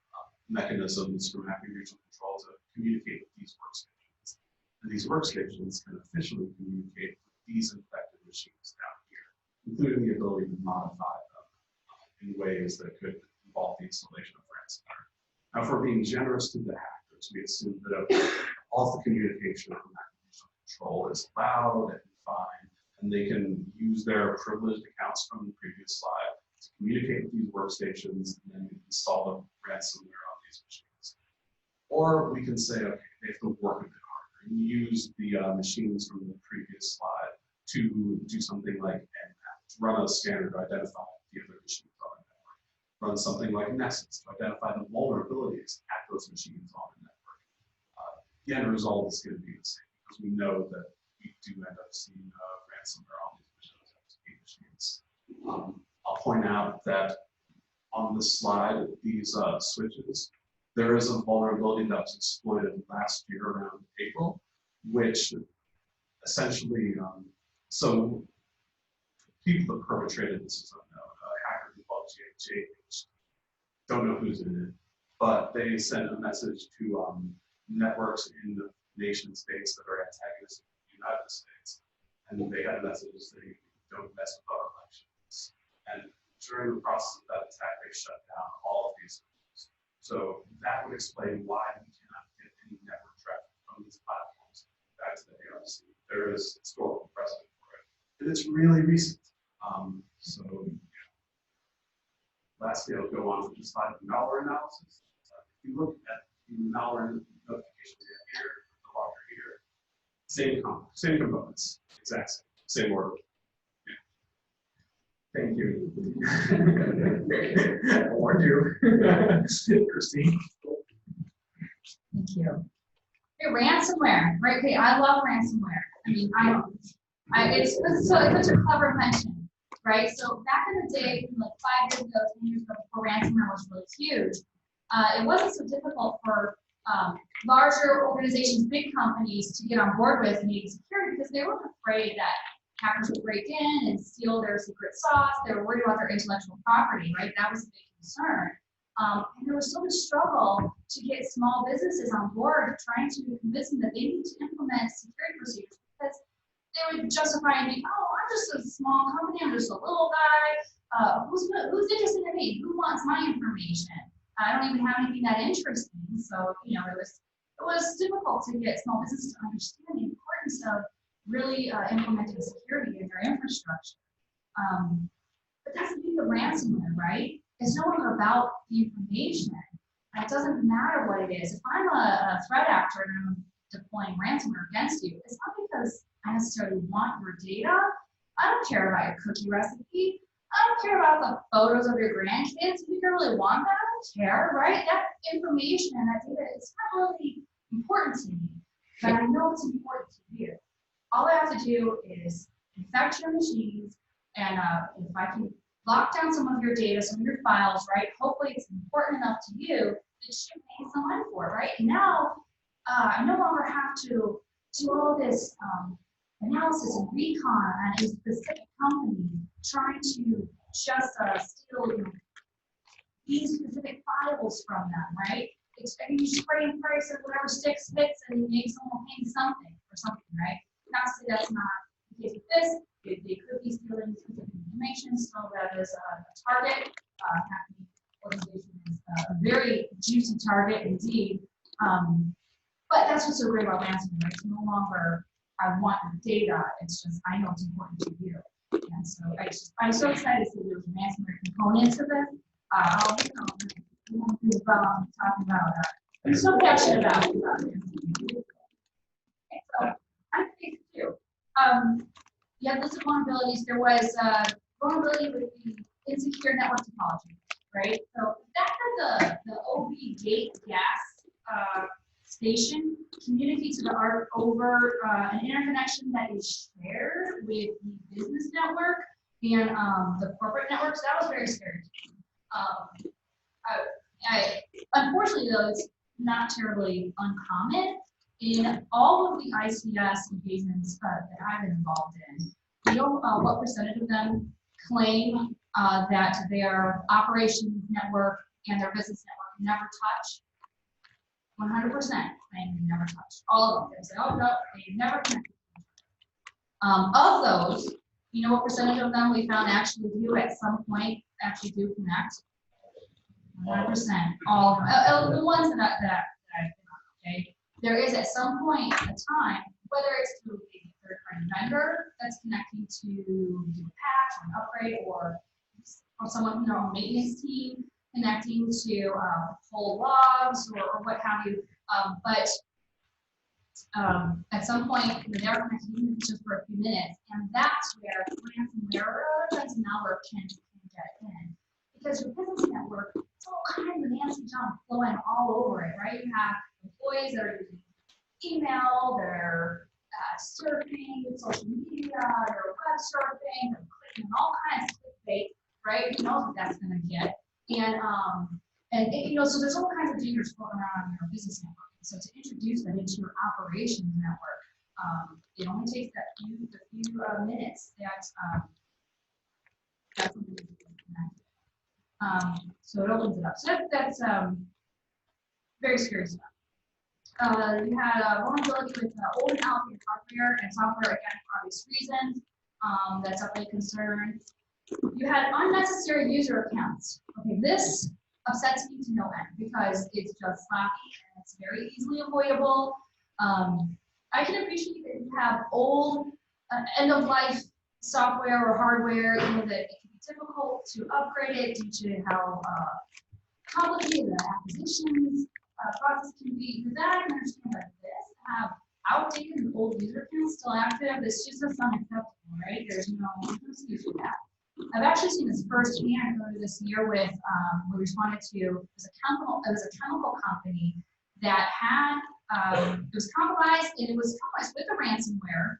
mechanisms from Acme Regional Control to communicate with these workstations. And these workstations can officially communicate with these infected machines down here, including the ability to modify them in ways that could involve the installation of ransomware. Now, if we're being generous to the hackers, we assume that all the communication from Acme Regional Control is loud and fine, and they can use their privileged accounts from the previous slide to communicate with these workstations and then install the ransomware on these machines. Or we can say, okay, they have to work a bit harder and use the machines from the previous slide to do something like nmap, run a scanner to identify the other machines on the network, run something like Nexus to identify the vulnerabilities at those machines on the network. The end result is going to be the same because we know that we do end up seeing ransomware on these I'll point out that on the slide, these switches, there is a vulnerability that was exploited last year around April, which essentially, so people that perpetrated this is a hacker who called GHH, don't know who's in it, but they sent a message to networks in the nation states that are antagonistic to the United States. And they had messages saying, don't mess with our elections. And during the process of that attack, they shut down all of these systems. So that would explain why we cannot get any network traffic from these platforms back to the ARC. There is historical precedent for it. And it's really recent. So yeah. Lastly, I'll go on to just like malware analysis. If you look at the malware notifications here, the logger here, same components, exact same order. Thank you. I warned you. Christine. Thank you. Hey, ransomware, right? Okay, I love ransomware. I mean, it's such a clever invention, right? So back in the day, like 5 years ago, 10 years ago, before ransomware was really huge, it wasn't so difficult for larger organizations, big companies to get on board with needing security because they weren't afraid that hackers would break in and steal their secret sauce. They were worried about their intellectual property, right? That was a big concern. And there was so much struggle to get small businesses on board, trying to convince them that they need to implement security procedures because they would justify and be, oh, I'm just a small company, I'm just a little guy. Who's interested in me? Who wants my information? I don't even have anything that interesting. So, you know, it was difficult to get small businesses to understand the importance of really implementing security in their infrastructure. But that's the beauty of ransomware, right? It's no longer about the information. It doesn't matter what it is. If I'm a threat actor and I'm deploying ransomware against you, it's not because I necessarily want your data. I don't care about your cookie recipe. I don't care about the photos of your grandkids. If you don't really want that, I don't care, right? That information and that data, it's not really important to me, but I know it's important to you. All I have to do is infect your machines, and if I can lock down some of your data, some of your files, right? Hopefully it's important enough to you that you should pay some money for it, right? And now I no longer have to do all this analysis and recon on a specific company trying to just steal these specific files from them, right? I can just pray and pray so whatever sticks fits and maybe someone will pay something or something, right? Obviously, that's not the case with this. They could be stealing specific information, so that is a target. Acme organization is a very juicy target indeed. But that's what's so great about ransomware. It's no longer I want your data. It's just I know it's important to you. And so I'm so excited to see there's a ransomware component to this. We won't be talking about I'm so passionate about ransomware. Okay, so I'm phase 2. You have listed vulnerabilities. There was vulnerability with the insecure network topology, right? So the fact that the OB gate gas station communicates to the ARC over an interconnection that is shared with the business network and the corporate networks, that was very scary to me. Unfortunately, though, it's not terribly uncommon. In all of the ICS engagements that I've been involved in, you know what percentage of them claim that their operations network and their business network never touch? 100% claim they never touch. All of them. They say, oh no, they never connect. Of those, you know what percentage of them we found actually do at some point actually do connect? 100%. All of them. The ones that I've been on, okay? There is at some point a time, whether it's through a third-party vendor that's connecting to do a patch or an upgrade, or someone from their own maintenance team connecting to pull logs or what have you. But at some point, they're never connected even just for a few minutes, and that's where ransomware or other kinds of malware can get in. Because your business network, it's all kinds of nasty junk flowing all over it, right? You have employees that are using email, they're surfing social media, they're web surfing, they're clicking all kinds of fake, right? Who knows what that's gonna get? And so there's all kinds of dangers floating around in your business network. So to introduce that into your operations network, it only takes a few minutes that's something to connect. So it opens it up. So that's very scary stuff. You had a vulnerability with old and outdated hardware and software, again, for obvious reasons. That's definitely a concern. You had unnecessary user accounts. Okay, this upsets me to no end because it's just sloppy and it's very easily avoidable. I can appreciate that you have old, end-of-life software or hardware, that it can be difficult to upgrade it due to how complicated the acquisitions process can be. For that, I can understand like this, have outdated and old user accounts still active, it's just unacceptable, right? There's no excuse for that. I've actually seen this firsthand earlier this year with, we responded to, it was a chemical company that had, it was compromised, and it was compromised with a ransomware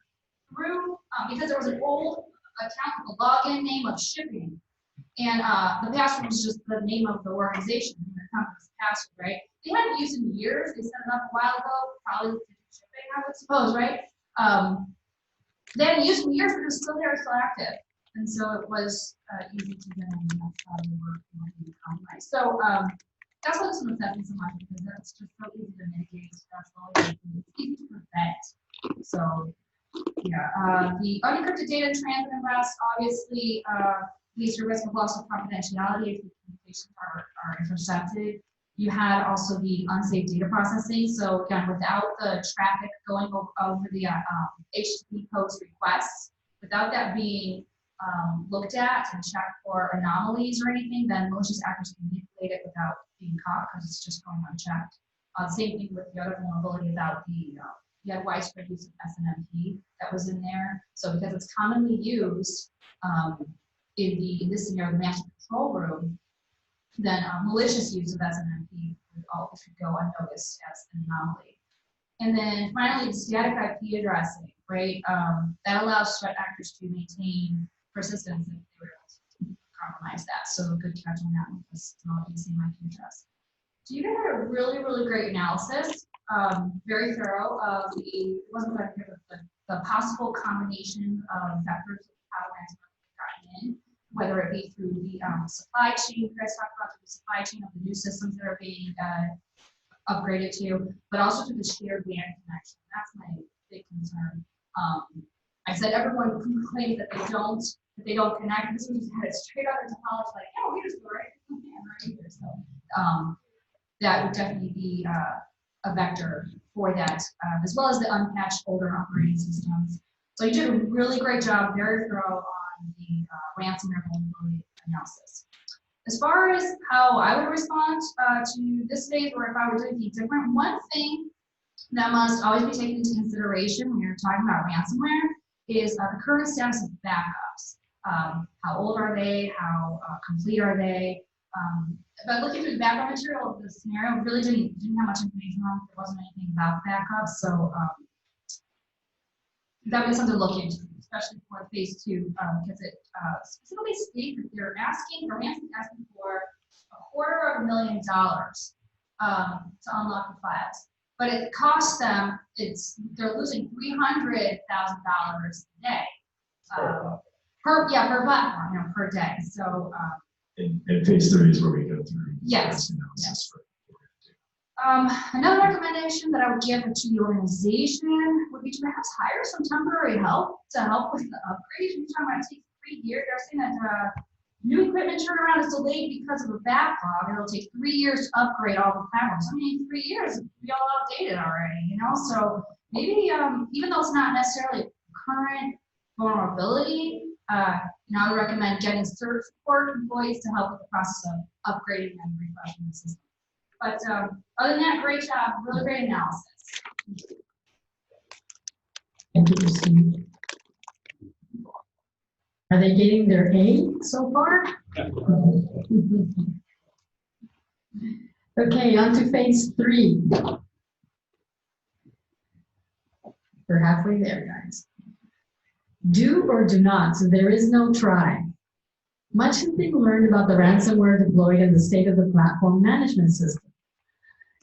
through, because there was an old account with a login name of shipping. And the password was just the name of the organization, the company's password, right? They hadn't used it in years. They set it up a while ago, probably with shipping, I would suppose, right? They hadn't used it in years, but it was still there, still active. And so it was easy to get in, and that's how they were being compromised. So that's why this one upset me so much, because that's just so easy to mitigate. That's all it's easy to prevent. So yeah, the unencrypted data transit and rest obviously leads to risk of loss of confidentiality if the communications are intercepted. You had also the unsafe data processing. So again, without the traffic going over the HTTP post requests, without that being looked at and checked for anomalies or anything, then malicious actors can manipulate it without being caught because it's just going unchecked. Same thing with the other vulnerability about the you had widespread use of SNMP that was in there. So because it's commonly used in this scenario, the master control room, then malicious use of SNMP could go unnoticed as an anomaly. And then finally, the static IP addressing, right? That allows threat actors to maintain persistence if they were able to compromise that. So good catch on that one, because it's not the same IP address. So you guys had a really, really great analysis, very thorough of the, it wasn't very clear, but the possible combination of vectors of how ransomware has gotten in, whether it be through the supply chain, you guys talked about the supply chain of the new systems that are being upgraded to, but also to the shared WAN connection. That's my big concern. I said everyone who claims that they don't connect. This was just had it straight out of topology, like, yeah, we just go right here. So that would definitely be a vector for that, as well as the unpatched older operating systems. So you did a really great job, very thorough on the ransomware vulnerability analysis. As far as how I would respond to this phase, or if I were doing anything different, one thing that must always be taken into consideration when you're talking about ransomware is the current status of backups. How old are they? How complete are they? But looking through the backup material of the scenario, really didn't have much information on it. There wasn't anything about backups, so that was something to look into, especially for phase 2, because it specifically states that they're asking for $250,000 to unlock the files. But it costs them, they're losing $300,000 a day. Per platform, per day. So in phase 3 is where we go through. Yes. Analysis. Another recommendation that I would give to the organization would be to perhaps hire some temporary help to help with the upgrade. You're talking about it takes 3 years. They're saying that new equipment turnaround is delayed because of a backlog, and it'll take 3 years to upgrade all the platforms. I mean, 3 years, we all outdated already, So maybe, even though it's not necessarily current vulnerability, I would recommend getting support employees to help with the process of upgrading and refreshing the system. But other than that, great job, really great analysis. Thank you, Christine. Are they getting their A so far? Okay, on to phase 3. We're halfway there, guys. Do or do not, so there is no try. Much has been learned about the ransomware deployed and the state of the platform management system.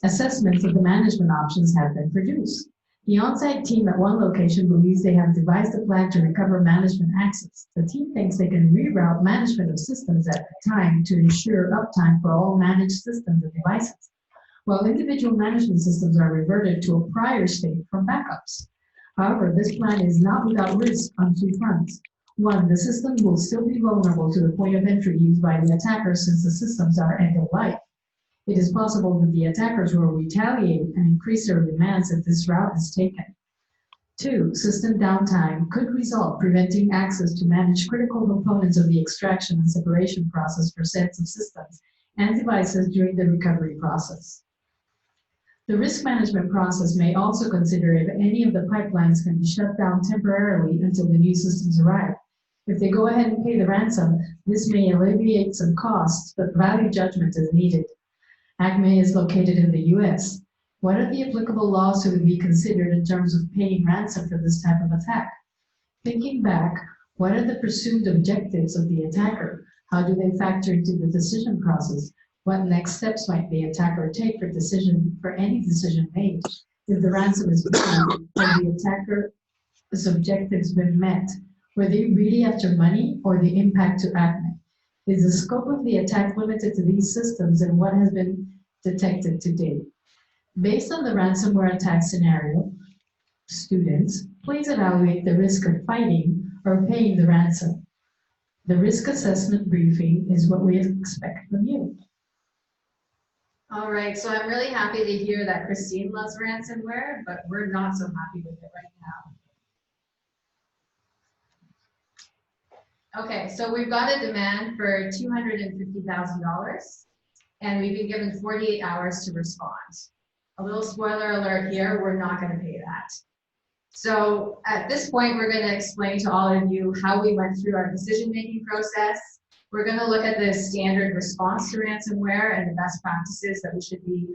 Assessments of the management options have been produced. The on-site team at one location believes they have devised a plan to recover management access. The team thinks they can reroute management of systems at the time to ensure uptime for all managed systems and devices, while individual management systems are reverted to a prior state from backups. However, this plan is not without risk on two fronts. One, the systems will still be vulnerable to the point of entry used by the attacker since the systems are end of life. It is possible that the attackers will retaliate and increase their demands if this route is taken. Two, system downtime could result, preventing access to manage critical components of the extraction and separation process for sets of systems and devices during the recovery process. The risk management process may also consider if any of the pipelines can be shut down temporarily until the new systems arrive. If they go ahead and pay the ransom, this may alleviate some costs, but value judgment is needed. Acme is located in the US. What are the applicable laws to be considered in terms of paying ransom for this type of attack? Thinking back, what are the presumed objectives of the attacker? How do they factor into the decision process? What next steps might the attacker take for any decision made? If the ransom is paid, have the attacker's objectives been met? Were they really after money or the impact to Acme? Is the scope of the attack limited to these systems and what has been detected to date? Based on the ransomware attack scenario, students, please evaluate the risk of fighting or paying the ransom. The risk assessment briefing is what we expect from you. All right, so I'm really happy to hear that Christine loves ransomware, but we're not so happy with it right now. Okay, so we've got a demand for $250,000, and we've been given 48 hours to respond. A little spoiler alert here, we're not going to pay that. So at this point, we're going to explain to all of you how we went through our decision-making process. We're going to look at the standard response to ransomware and the best practices that we should be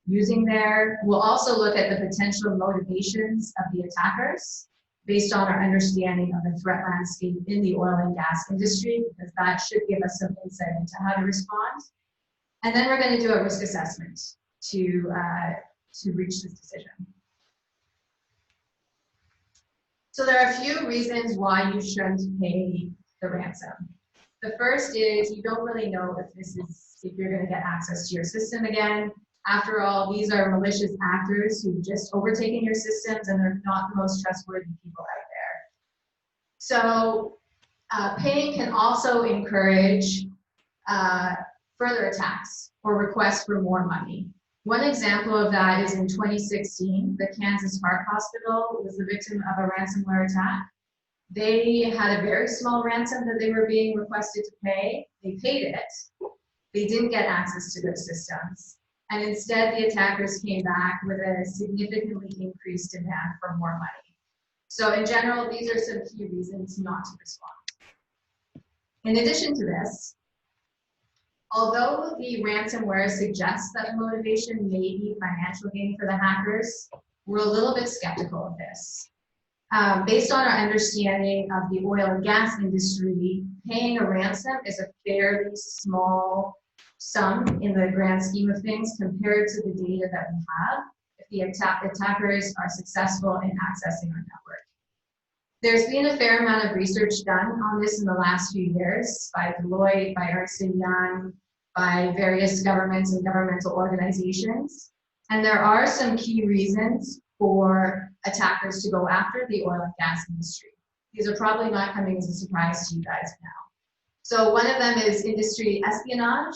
using there. We'll also look at the potential motivations of the attackers based on our understanding of the threat landscape in the oil and gas industry, because that should give us some insight into how to respond. And then we're going to do a risk assessment to reach this decision. So there are a few reasons why you shouldn't pay the ransom. The first is you don't really know if you're going to get access to your system again. After all, these are malicious actors who've just overtaken your systems and they're not the most trustworthy people out there. So paying can also encourage further attacks or requests for more money. One example of that is in 2016, the Kansas Heart Hospital was the victim of a ransomware attack. They had a very small ransom that they were being requested to pay. They paid it. They didn't get access to their systems. And instead, the attackers came back with a significantly increased demand for more money. So in general, these are some key reasons not to respond. In addition to this, although the ransomware suggests that the motivation may be financial gain for the hackers, we're a little bit skeptical of this. Based on our understanding of the oil and gas industry, paying a ransom is a fairly small sum in the grand scheme of things compared to the data that we have if the attackers are successful in accessing our network. There's been a fair amount of research done on this in the last few years by Deloitte, by Ernst & Young, by various governments and governmental organizations. And there are some key reasons for attackers to go after the oil and gas industry. These are probably not coming as a surprise to you guys now. So one of them is industry espionage.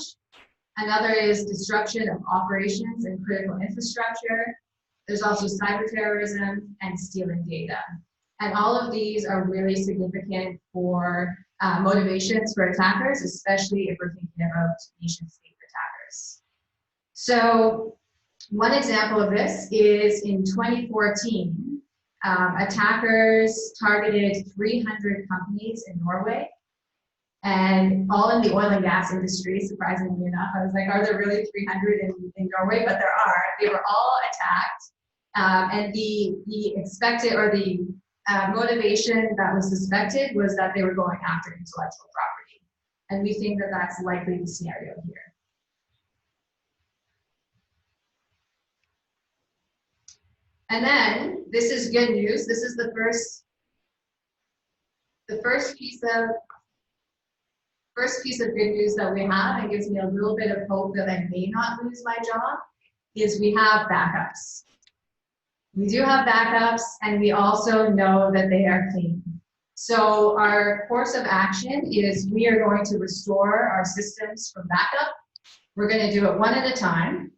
Another is disruption of operations and critical infrastructure. There's also cyber terrorism and stealing data. And all of these are really significant for motivations for attackers, especially if we're thinking about nation-state attackers. So one example of this is in 2014, attackers targeted 300 companies in Norway, and all in the oil and gas industry, surprisingly enough. I was like, are there really 300 in Norway? But there are. They were all attacked. And the expected, or the motivation that was suspected was that they were going after intellectual property. And we think that that's likely the scenario here. And then, this is good news. This is the first piece of good news that we have, and gives me a little bit of hope that I may not lose my job, is we have backups. We do have backups, and we also know that they are clean. So our course of action is we are going to restore our systems from backup. We're going to do it one at a time.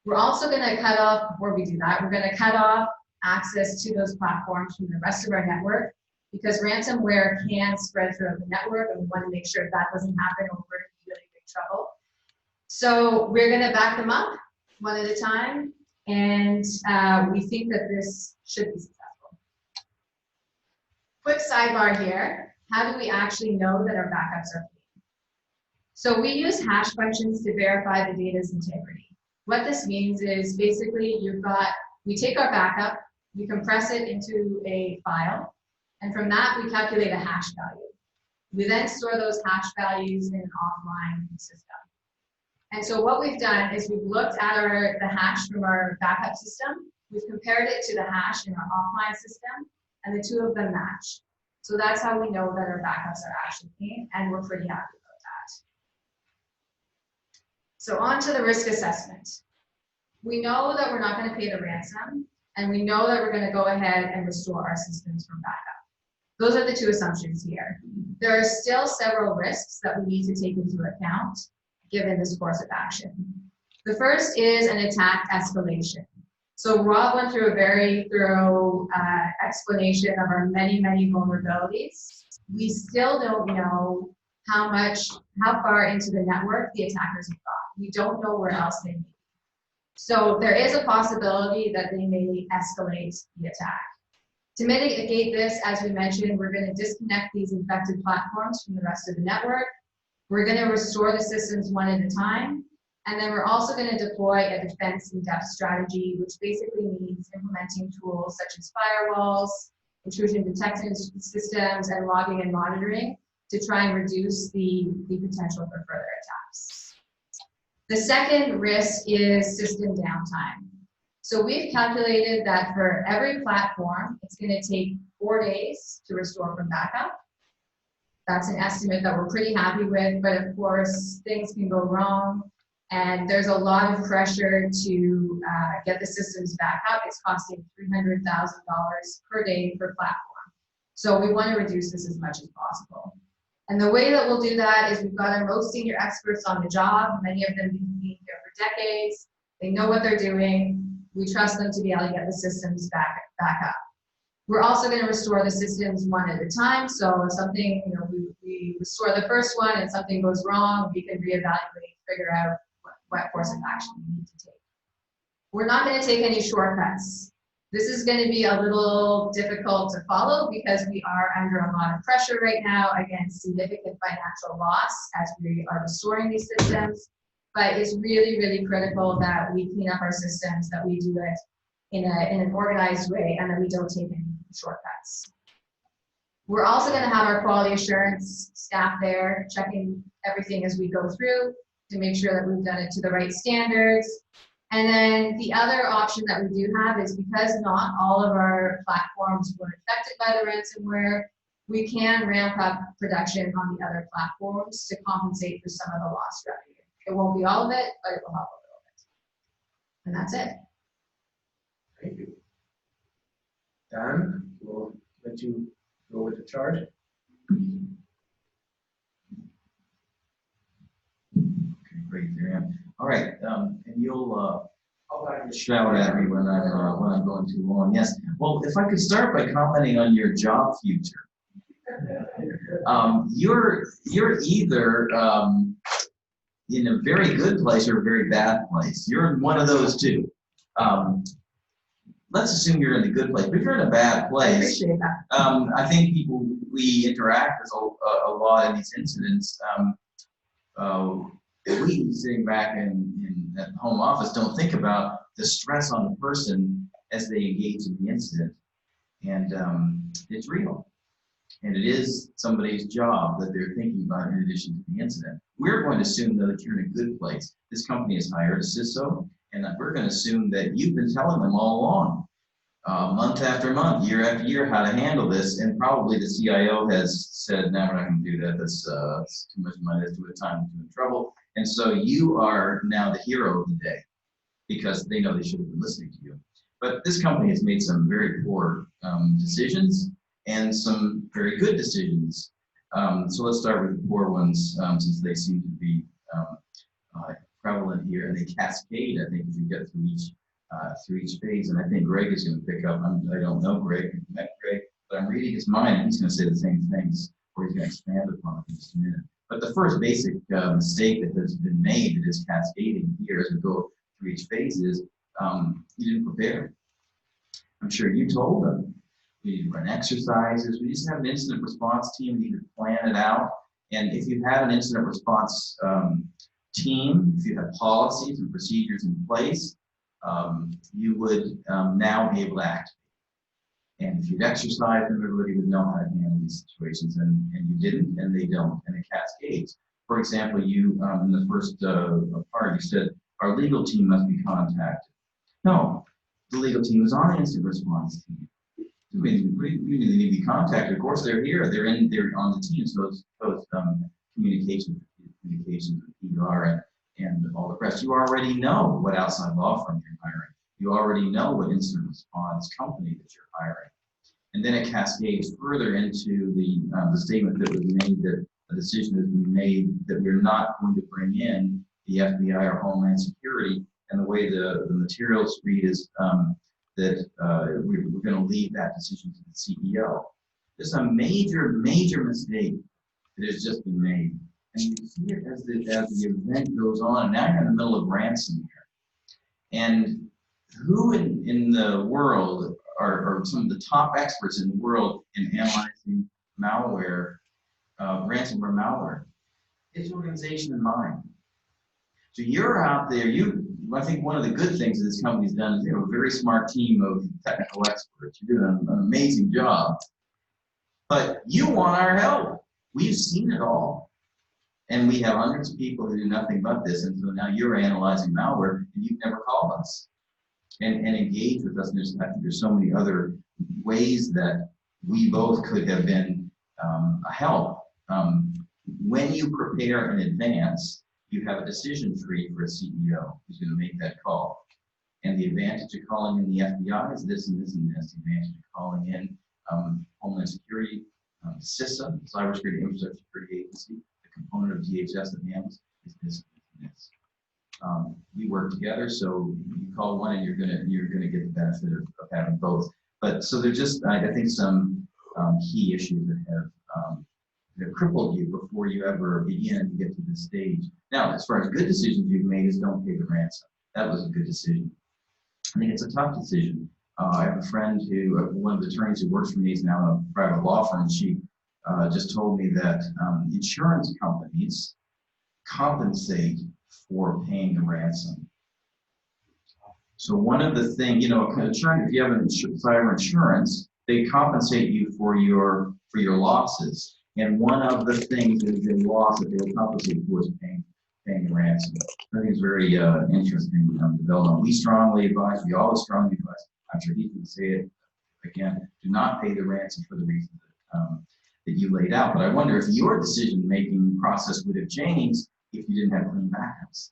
We're also going to cut off, before we do that, we're going to cut off access to those platforms from the rest of our network, because ransomware can spread throughout the network, and we want to make sure that doesn't happen, or we're in really big trouble. So we're going to back them up one at a time, and we think that this should be successful. Quick sidebar here, how do we actually know that our backups are clean? So we use hash functions to verify the data's integrity. What this means is basically we take our backup, we compress it into a file, and from that we calculate a hash value. We then store those hash values in an offline system. And so what we've done is we've looked at the hash from our backup system, we've compared it to the hash in our offline system, and the two of them match. So that's how we know that our backups are actually clean, and we're pretty happy about that. So on to the risk assessment. We know that we're not going to pay the ransom, and we know that we're going to go ahead and restore our systems from backup. Those are the two assumptions here. There are still several risks that we need to take into account given this course of action. The first is an attack escalation. So Rob went through a very thorough explanation of our many, many vulnerabilities. We still don't know how far into the network the attackers have got. We don't know where else they may be. So there is a possibility that they may escalate the attack. To mitigate this, as we mentioned, we're going to disconnect these infected platforms from the rest of the network. We're going to restore the systems one at a time. And then we're also going to deploy a defense in-depth strategy, which basically means implementing tools such as firewalls, intrusion detection systems, and logging and monitoring to try and reduce the potential for further attacks. The second risk is system downtime. So we've calculated that for every platform, it's going to take 4 days to restore from backup. That's an estimate that we're pretty happy with, but of course, things can go wrong, and there's a lot of pressure to get the systems back up. It's costing $300,000 per day per platform. So we want to reduce this as much as possible. And the way that we'll do that is we've got our most senior experts on the job. Many of them have been here for decades. They know what they're doing. We trust them to be able to get the systems back up. We're also going to restore the systems one at a time. So if something, we restore the first one and something goes wrong, we can reevaluate, figure out what course of action we need to take. We're not going to take any shortcuts. This is going to be a little difficult to follow because we are under a lot of pressure right now against significant financial loss as we are restoring these systems. But it's really, really critical that we clean up our systems, that we do it in an organized way, and that we don't take any shortcuts. We're also going to have our quality assurance staff there checking everything as we go through to make sure that we've done it to the right standards. And then the other option that we do have is, because not all of our platforms were affected by the ransomware, we can ramp up production on the other platforms to compensate for some of the lost revenue. It won't be all of it, but it will help a little bit. And that's it. Thank you. Dan, we'll let you go with the charge. Okay, great, there I am. All right, and you'll shout at me when I'm going too long. Yes. Well, if I could start by commenting on your job future. You're either in a very good place or a very bad place. You're in one of those two. Let's assume you're in the good place, but if you're in a bad place, I appreciate that. I think people we interact with a lot in these incidents. We sitting back in at the home office don't think about the stress on the person as they engage in the incident, and it's real. and it is somebody's job that they're thinking about in addition to the incident. We're going to assume though that you're in a good place. This company has hired a CISO, and that we're going to assume that you've been telling them all along, month after month, year after year, how to handle this, and probably the CIO has said, no, we're not going to do that, that's too much money, that's too much time, too much trouble. And so you are now the hero of the day, because they know they should have been listening to you. But this company has made some very poor decisions and some very good decisions. So let's start with the poor ones, since they seem to be prevalent here, and they cascade, I think, as you get through each phase. And I think Greg is going to pick up. I don't know Greg, I met Greg, but I'm reading his mind, and he's going to say the same things, or he's going to expand upon it in just a minute. But the first basic mistake that has been made that is cascading here as we go through each phase is you didn't prepare. I'm sure you told them. We need to run exercises. We just have an incident response team. We need to plan it out. And if you have an incident response team, if you have policies and procedures in place, you would now be able to act. And if you'd exercise them, everybody would know how to handle these situations. And you didn't, and they don't, and it cascades. For example, you, in the first part, you said, our legal team must be contacted. No, the legal team is on the incident response team. We need to be contacted. Of course, they're here. They're on the team. So it's communications with ER and all the rest. You already know what outside law firm you're hiring. You already know what incident response company that you're hiring. And then it cascades further into the statement that was made, that a decision has been made that we're not going to bring in the FBI or Homeland Security. And the way the materials read is that we're going to leave that decision to the CEO. This is a major, major mistake that has just been made. And you see it as the event goes on. And now you're in the middle of ransomware. And who in the world are some of the top experts in the world in analyzing malware, ransomware malware? It's organization in mind. So you're out there, I think one of the good things that this company's done is you have a very smart team of technical experts. You're doing an amazing job. But you want our help. We've seen it all. And we have hundreds of people who do nothing but this. And so now you're analyzing malware and you've never called us and engaged with us. And I think there's so many other ways that we both could have been a help. When you prepare in advance, you have a decision tree for a CEO who's going to make that call. And the advantage of calling in the FBI is this and this and this. The advantage of calling in Homeland Security, CISA, Cybersecurity Infrastructure Security Agency, the component of DHS that handles is this and this. We work together, so you call one and you're gonna get the benefit of having both. But so there's just I think some key issues that have crippled you before you ever begin to get to this stage. Now, as far as good decisions you've made is don't pay the ransom. That was a good decision. I think it's a tough decision. I have a friend who, one of the attorneys who works for me is now in a private law firm. She just told me that insurance companies compensate for paying the ransom. So one of the things, if you have an cyber insurance, they compensate you for your losses. And one of the things is the loss that they will compensate for is paying the ransom. I think it's very interesting development. We always strongly advise, I'm sure he's going to say it again, do not pay the ransom for the reasons that you laid out. But I wonder if your decision-making process would have changed if you didn't have clean backups.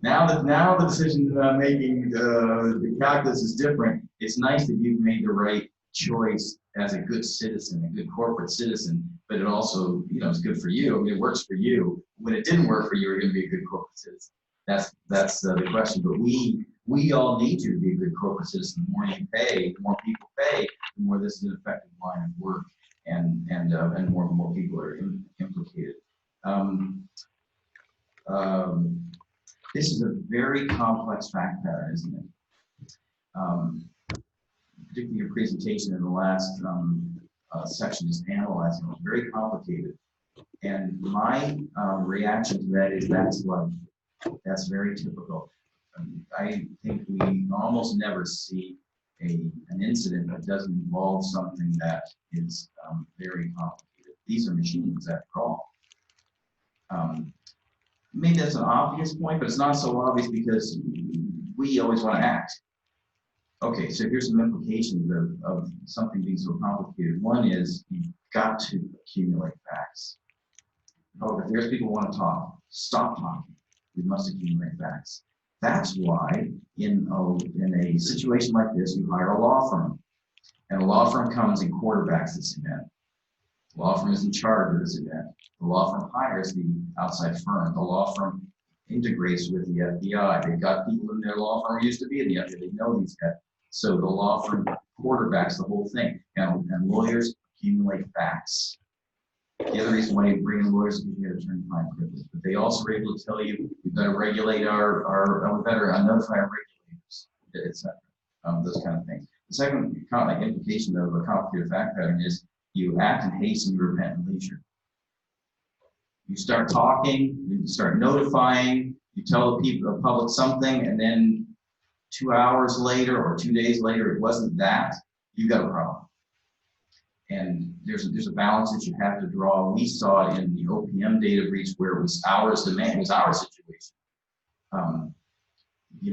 Now the decision-making, the calculus is different. It's nice that you've made the right choice as a good citizen, a good corporate citizen, but it also, it's good for you. I mean, it works for you. When it didn't work for you, you're going to be a good corporate citizen. That's the question. But we all need you to be a good corporate citizen. The more you pay, the more people pay, the more this is an effective line of work, and more and more people are implicated. This is a very complex fact pattern, isn't it? Particularly your presentation in the last section, just analyzing it, was very complicated. And my reaction to that is that's very typical. I think we almost never see an incident that doesn't involve something that is very complicated. These are machines after all. Maybe that's an obvious point, but it's not so obvious because we always want to act. Okay, so here's some implications of something being so complicated. One is you've got to accumulate facts. However, if there's people who want to talk, stop talking. We must accumulate facts. That's why in a situation like this, you hire a law firm. And a law firm comes and quarterbacks this event. The law firm is in charge of this event. The law firm hires the outside firm. The law firm integrates with the FBI. They've got people in their law firm who used to be in the FBI. They know these guys. So the law firm quarterbacks the whole thing. And lawyers accumulate facts. The other reason why you bring in lawyers is because you have attorney-client privilege. But they also are able to tell you, we better regulate we better notify our regulators, etc. Those kind of things. The second implication of a complicated fact pattern is you act in haste and you repent in leisure. You start talking, you start notifying, you tell the public something, and then 2 hours later or 2 days later, it wasn't that, you got a problem. And there's a balance that you have to draw. We saw it in the OPM data breach where it was hours demand, it was our situation.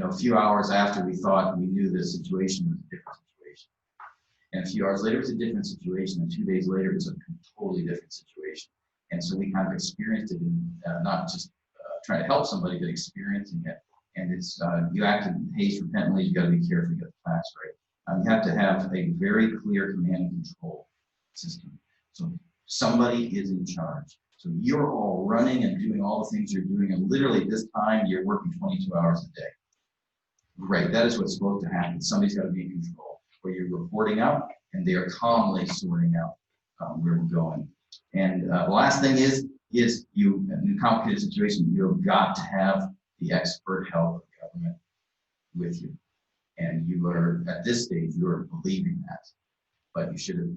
A few hours after we thought we knew the situation was a different situation. And a few hours later, it was a different situation. And 2 days later, it was a totally different situation. And so we kind of experienced it in not just trying to help somebody, but experiencing it. And it's, you act in haste, repentantly, you gotta be careful to get the facts right. You have to have a very clear command and control system. So somebody is in charge. So you're all running and doing all the things you're doing, and literally at this time, you're working 22 hours a day. Great, that is what's supposed to happen. Somebody's got to be in control, where you're reporting out and they are calmly sorting out where we're going. And the last thing is you, in a complicated situation, you've got to have the expert help of government with you. And you are, at this stage, you are believing that, but you should have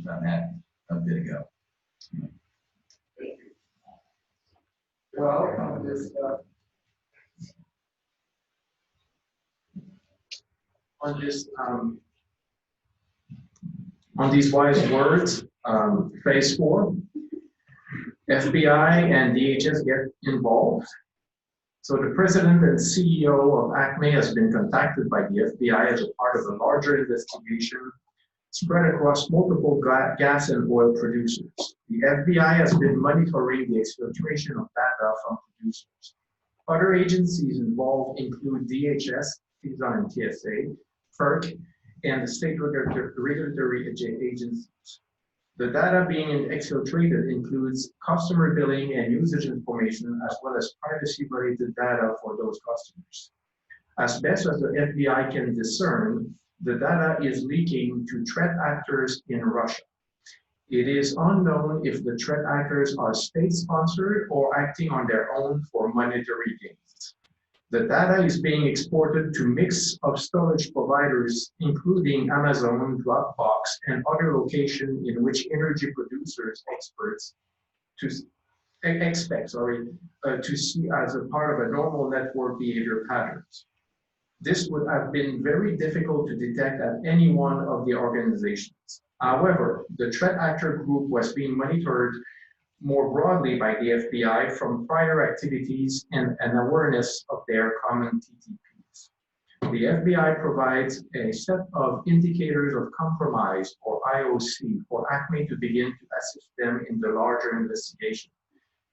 done that a bit ago. Well, on these wise words, phase 4, FBI and DHS get involved. So the president and CEO of Acme has been contacted by the FBI as a part of a larger investigation spread across multiple gas and oil producers. The FBI has been monitoring the exfiltration of data from producers. Other agencies involved include DHS, CISA and TSA, FERC, and the state regulatory agencies. The data being exfiltrated includes customer billing and usage information, as well as privacy-related data for those customers. As best as the FBI can discern, the data is leaking to threat actors in Russia. It is unknown if the threat actors are state-sponsored or acting on their own for monetary gains. The data is being exported to a mix of storage providers, including Amazon, Dropbox, and other locations in which energy producers expect to see as a part of a normal network behavior patterns. This would have been very difficult to detect at any one of the organizations. However, the threat actor group was being monitored more broadly by the FBI from prior activities and an awareness of their common TTPs. The FBI provides a set of indicators of compromise, or IOC, for Acme to begin to assist them in the larger investigation.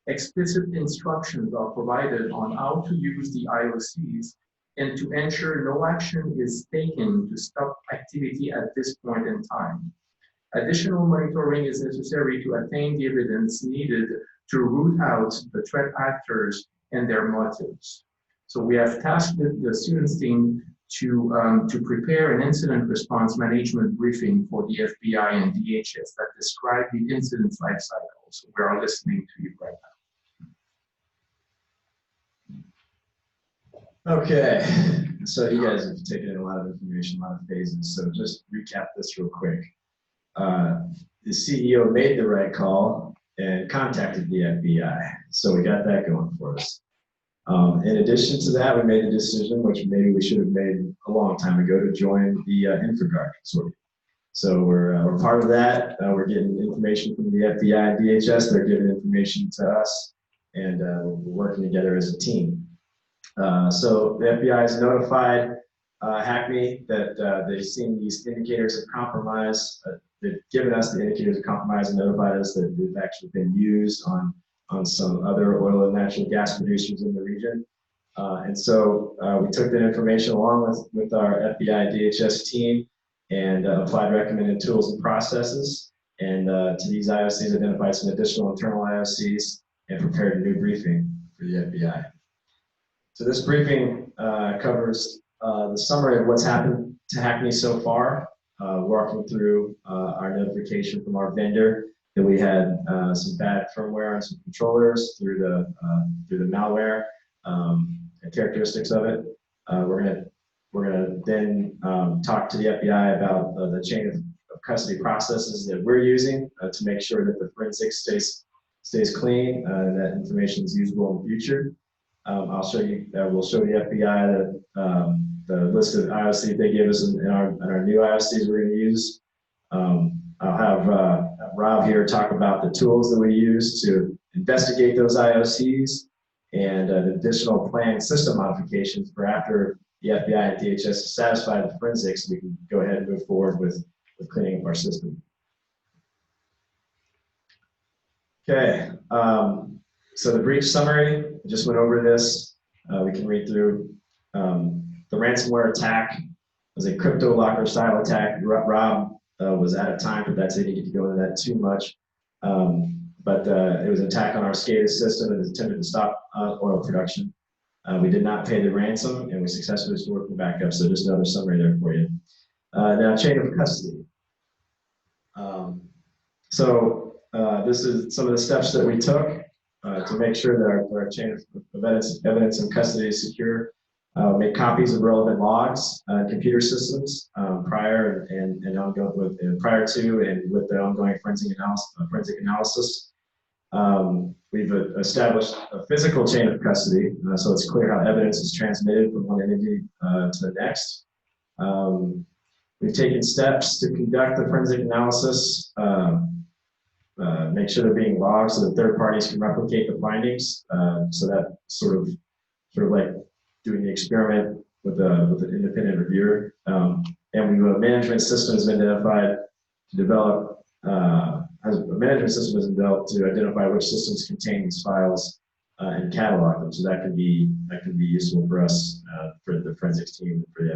Explicit instructions are provided on how to use the IOCs and to ensure no action is taken to stop activity at this point in time. Additional monitoring is necessary to attain the evidence needed to root out the threat actors and their motives. So we have tasked the students team to prepare an incident response management briefing for the FBI and DHS that describe the incident life cycle. So we are listening to you right now. Okay, so you guys have taken in a lot of information, a lot of phases. So just recap this real quick. The CEO made the right call and contacted the FBI. So we got that going for us. In addition to that, we made the decision, which maybe we should have made a long time ago, to join the InfraGuard consortium. So we're part of that. We're getting information from the FBI and DHS. They're giving information to us, and we're working together as a team. So the FBI has notified Acme that they've seen these indicators of compromise. They've given us the indicators of compromise and notified us that they've actually been used on some other oil and natural gas producers in the region. And so we took that information along with our FBI DHS team and applied recommended tools and processes. And to these IOCs, identified some additional internal IOCs and prepared a new briefing for the FBI. So this briefing covers the summary of what's happened to Acme so far, walking through our notification from our vendor that we had some bad firmware and some controllers through the malware and characteristics of it. We're gonna then talk to the FBI about the chain of custody processes that we're using to make sure that the forensics stays clean and that information is usable in the future. I'll show you. We'll show the FBI the list of IOCs they gave us in our new IOCs we're going to use. I'll have Rob here talk about the tools that we use to investigate those IOCs and additional planned system modifications for after the FBI and DHS is satisfied with forensics, we can go ahead and move forward with cleaning up our system. Okay, so the breach summary, I just went over this. We can read through. The ransomware attack was a crypto locker style attack. Rob was out of time, but that's it. He didn't get to go into that too much. But it was an attack on our SCADA system that attempted to stop oil production. We did not pay the ransom, and we successfully restored the backup. So just another summary there for you. Now, chain of custody. This is some of the steps that we took to make sure that our chain of evidence and custody is secure. Make copies of relevant logs, computer systems prior and ongoing prior to and with the ongoing forensic analysis. We've established a physical chain of custody, so it's clear how evidence is transmitted from one entity to the next. We've taken steps to conduct the forensic analysis, make sure they're being logged so that third parties can replicate the findings. So that sort of like doing the experiment with an independent reviewer. And we've a management system has been identified to develop. A management system has been developed to identify which systems contain these files and catalog them. So that can be useful for us for the forensics team for the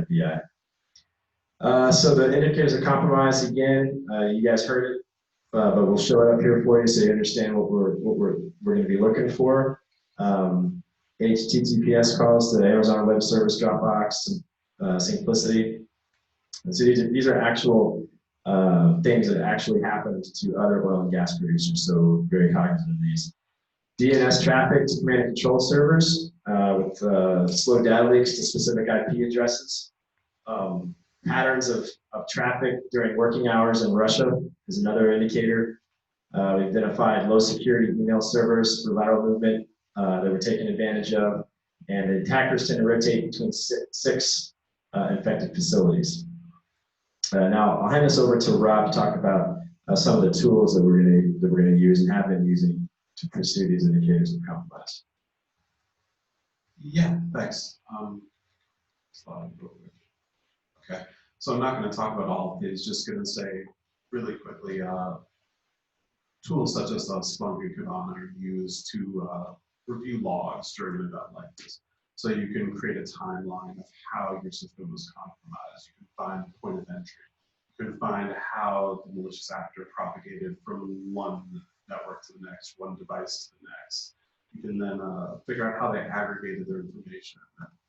FBI. So the indicators of compromise again, you guys heard it, but we'll show it up here for you so you understand what we're going to be looking for. HTTPS calls to Amazon Web Service, Dropbox, Simplicity. And so these are actual things that actually happened to other oil and gas producers, so very cognizant of these. DNS traffic to command and control servers with slow data leaks to specific IP addresses. Patterns of traffic during working hours in Russia is another indicator. We've identified low security email servers for lateral movement that we're taking advantage of, and the attackers tend to rotate between six infected facilities. Now I'll hand this over to Rob to talk about some of the tools that we're going to use and have been using to pursue these indicators of compromise. Yeah, thanks. Okay, so I'm not going to talk about all of these, just going to say really quickly, tools such as Splunk and Kibana are used to review logs during an event like this. So you can create a timeline of how your system was compromised. You can find the point of entry. You can find how the malicious actor propagated from one network to the next, one device to the next. You can then figure out how they aggregated their information.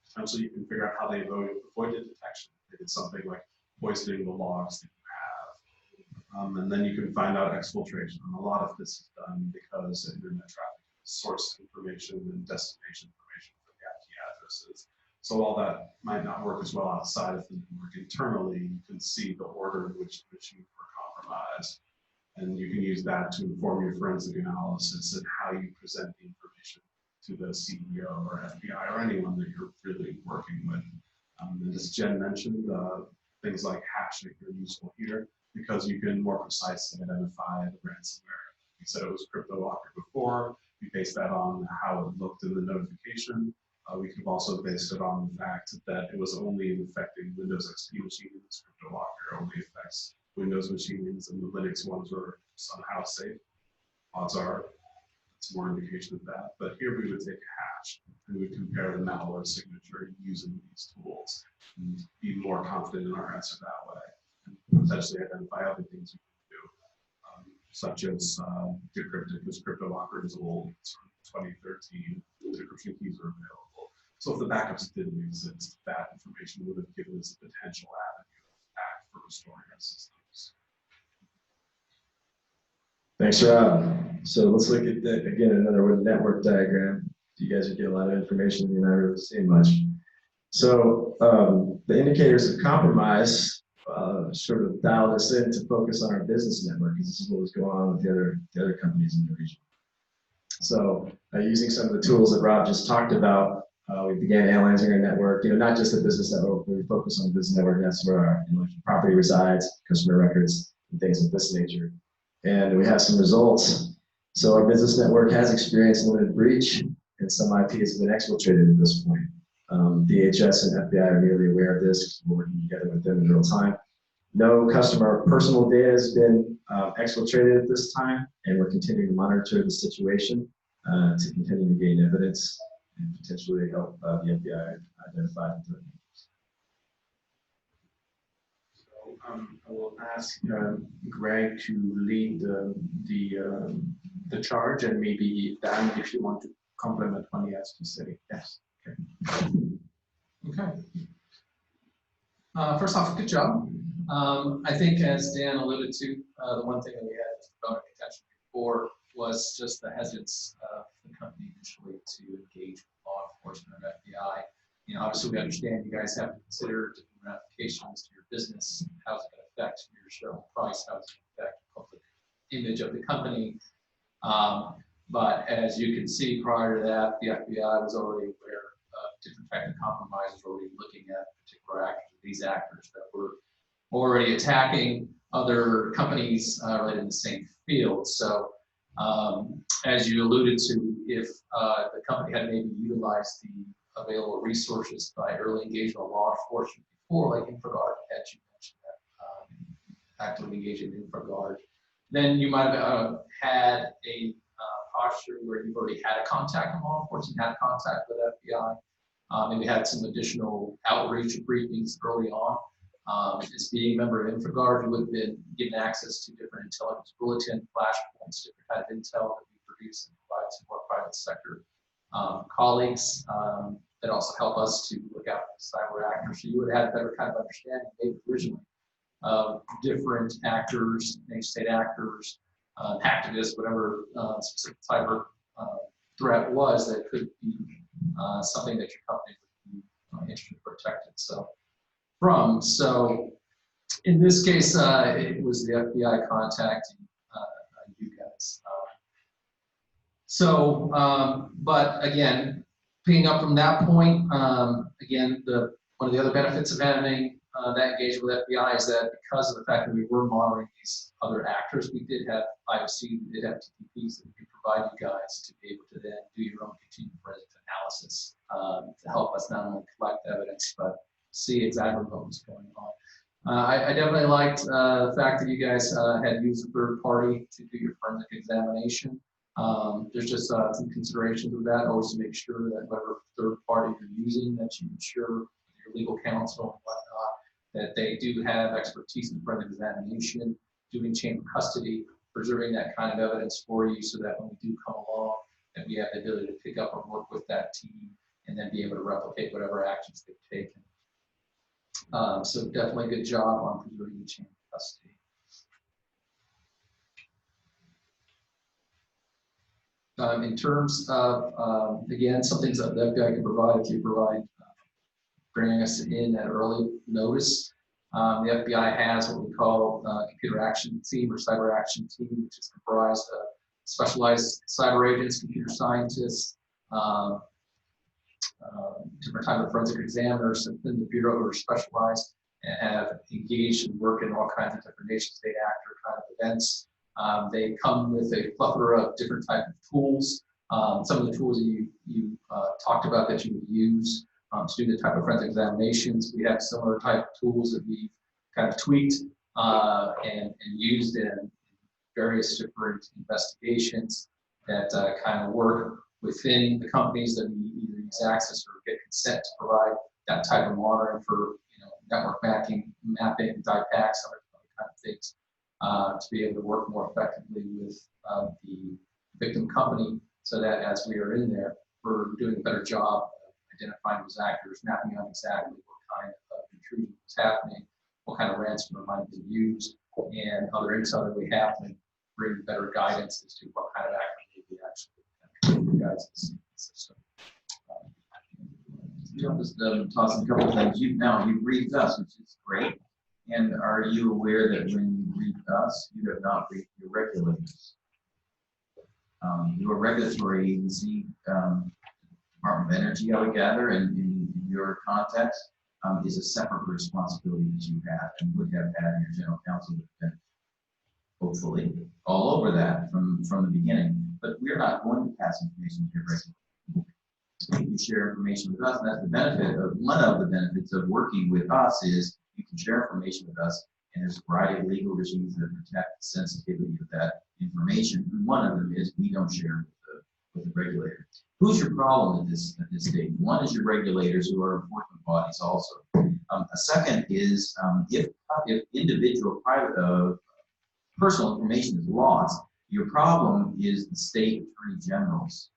Essentially, you can figure out how they avoided detection. They did something like poisoning the logs that you have. And then you can find out exfiltration. And a lot of this is done because internet traffic is source information and destination information for the IP addresses. So while that might not work as well outside of the network, internally, you can see the order in which you were compromised. And you can use that to inform your forensic analysis and how you present the information to the CEO or FBI or anyone that you're really working with. And as Jen mentioned, things like hashing are useful here because you can more precisely identify the ransomware. We said it was CryptoLocker before. We based that on how it looked in the notification. We could have also based it on the fact that it was only affecting Windows XP machines. CryptoLocker only affects Windows machines, and the Linux ones were somehow safe. Odds are it's more indication of that. But here we would take a hash and we would compare the malware signature using these tools and be more confident in our answer that way, and potentially identify other things we can do, such as decrypted, because CryptoLocker is old. It's from 2013. Decryption keys are available. So if the backups didn't exist, that information would have given us a potential avenue back for restoring our systems. Thanks, Rob. So let's look at that again, another network diagram. You guys are getting a lot of information, you're not really seeing much. So the indicators of compromise sort of dialed us in to focus on our business network, because this is what was going on with the other companies in the region. So using some of the tools that Rob just talked about, we began analyzing our network, not just the business network, but we focus on the business network. That's where our intellectual property resides, customer records, and things of this nature. And we have some results. So our business network has experienced limited breach, and some IPs have been exfiltrated at this point. DHS and FBI are immediately aware of this. We're working together with them in real time. No customer personal data has been exfiltrated at this time, and we're continuing to monitor the situation to continue to gain evidence and potentially help the FBI identify the threat. So I will ask Greg to lead the charge, and maybe Dan, if you want to complement what he has to say. Yes. Okay. First off, good job. I think, as Dan alluded to, the one thing that we had brought to attention before was just the hesitance of the company initially to engage with law enforcement or FBI. Obviously, we understand you guys have to consider different ramifications to your business. How's it going to affect your shareholder price? How's it going to affect the public image of the company? But as you can see, prior to that, the FBI was already aware of different types of compromises, already looking at particular actors, these actors that were already attacking other companies right in the same field. So as you alluded to, if the company had maybe utilized the available resources by early engagement of law enforcement before, like InfraGard, as you mentioned that, actively engaging in InfraGard, then you might have had a posture where you've already had a contact with law enforcement, had a contact with FBI, maybe had some additional outreach briefings early on. As being a member of InfraGard, you would have been given access to different intelligence bulletin, flashpoints, different kind of intel that we produce and provide to more private sector colleagues that also help us to look out for cyber actors. So you would have had a better kind of understanding, maybe originally, of different actors, state actors, hacktivists, whatever specific cyber threat was that could be something that your company would be interested in protecting. So in this case, it was the FBI contacting you guys. But again, picking up from that point, again, one of the other benefits of having that engagement with FBI is that because of the fact that we were monitoring these other actors, we did have IOC, we did have TPPs that we could provide you guys to be able to then do your own continued forensic analysis to help us not only collect evidence, but see exactly what was going on. I definitely liked the fact that you guys had used a third party to do your forensic examination. There's just some considerations with that, always to make sure that whatever third party you're using, that you ensure your legal counsel and whatnot, that they do have expertise in forensic examination, doing chain of custody, preserving that kind of evidence for you so that when we do come along, that we have the ability to pick up and work with that team and then be able to replicate whatever actions they've taken. So definitely good job on preserving the chain of custody. In terms of, again, some things that the FBI can provide if you provide bringing us in at early notice. The FBI has what we call computer action team or cyber action team, which is comprised of specialized cyber agents, computer scientists, different type of forensic examiners within the Bureau who are specialized and have engaged and work in all kinds of different nation-state actor kind of events. They come with a plethora of different types of tools. Some of the tools that you talked about that you would use to do the type of forensic examinations. We have similar type of tools that we've kind of tweaked and used in various different investigations that kind of work within the companies that we either use access or get consent to provide that type of monitoring for network mapping, die packs, other kind of things, to be able to work more effectively with the victim company, so that as we are in there, we're doing a better job of identifying those actors, mapping out exactly what kind of intrusion is happening, what kind of ransomware might be used, and other intel that we have to bring better guidance as to what kind of actor may be actually guys in the system. I'll just toss a couple of things. You've briefed us, which is great. And are you aware that when you briefed us, you have not briefed your regulators? Your regulatory agency, Department of Energy, I would gather, in your context, is a separate responsibility that you have and would have had your general counsel would have been, hopefully, all over that from the beginning. But we're not going to pass information to your regulators. You share information with us, and that's the benefit of one of the benefits of working with us is you can share information with us, and there's a variety of legal regimes that protect the sensitivity of that information. And one of them is we don't share with the regulator. Who's your problem at this stage? One is your regulators, who are enforcement bodies also. A second is if individual private personal information is lost, your problem is the state attorney generals.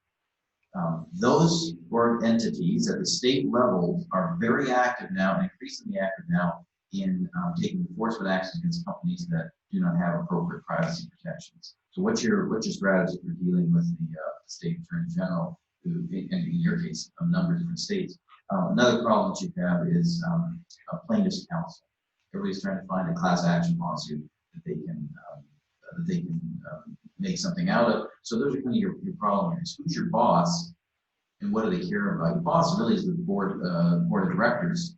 Those entities at the state level are very active now, and increasingly active now, in taking enforcement actions against companies that do not have appropriate privacy protections. So what's your strategy for dealing with the state attorney general, who, in your case, a number of different states? Another problem that you have is a plaintiff's counsel. Everybody's trying to find a class action lawsuit that they can make something out of. So those are kind of your problem areas. Who's your boss, and what do they care about? Your boss really is the board of directors.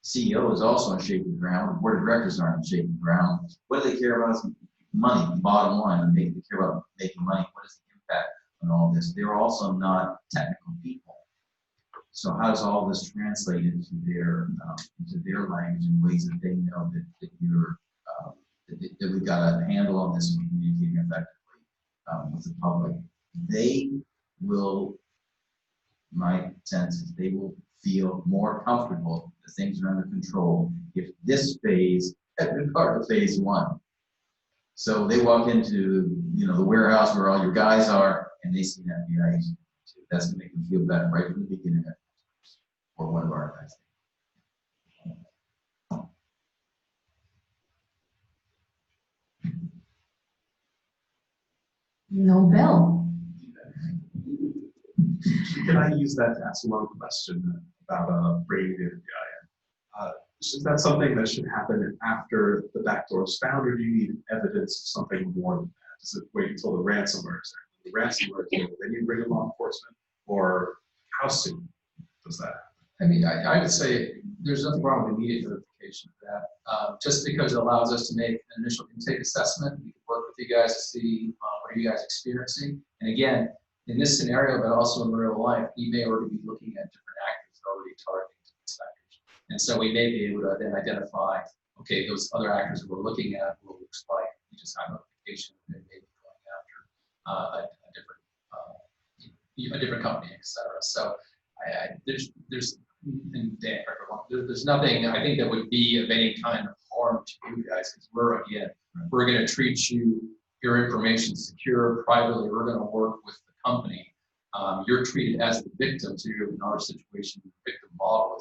CEO is also on shaky ground. The board of directors aren't on shaky ground. What do they care about? Is money, bottom line. They care about making money. What is the impact on all this? They're also not technical people. So how does all this translate into their language in ways that they know that you're that we've got a handle on this and communicating effectively with the public? They will, my sense is they will feel more comfortable that things are under control if this phase had been part of phase one. So they walk into the warehouse where all your guys are, and they see that FBI agent. That's going to make them feel better right from the beginning, or one of our guys. No bell. Can I use that to ask one question about bringing the FBI in? Is that something that should happen after the backdoor is found, or do you need evidence of something more than that? Does it wait until the ransomware is there? The ransomware is there, then you bring in law enforcement, or how soon does that happen? I mean, I would say there's nothing wrong with immediate notification of that. Just because it allows us to make an initial intake assessment, we can work with you guys to see what are you guys experiencing. And again, in this scenario, but also in real life, we may already be looking at different actors already targeting different sectors. And so we may be able to then identify, okay, those other actors that we're looking at will looks like we just have notification that they may be going after a different company, et cetera. So there's nothing I think that would be of any kind of harm to you guys, because we're going to treat your information secure privately. We're going to work with the company. You're treated as the victim. So you're in our situation. The victim model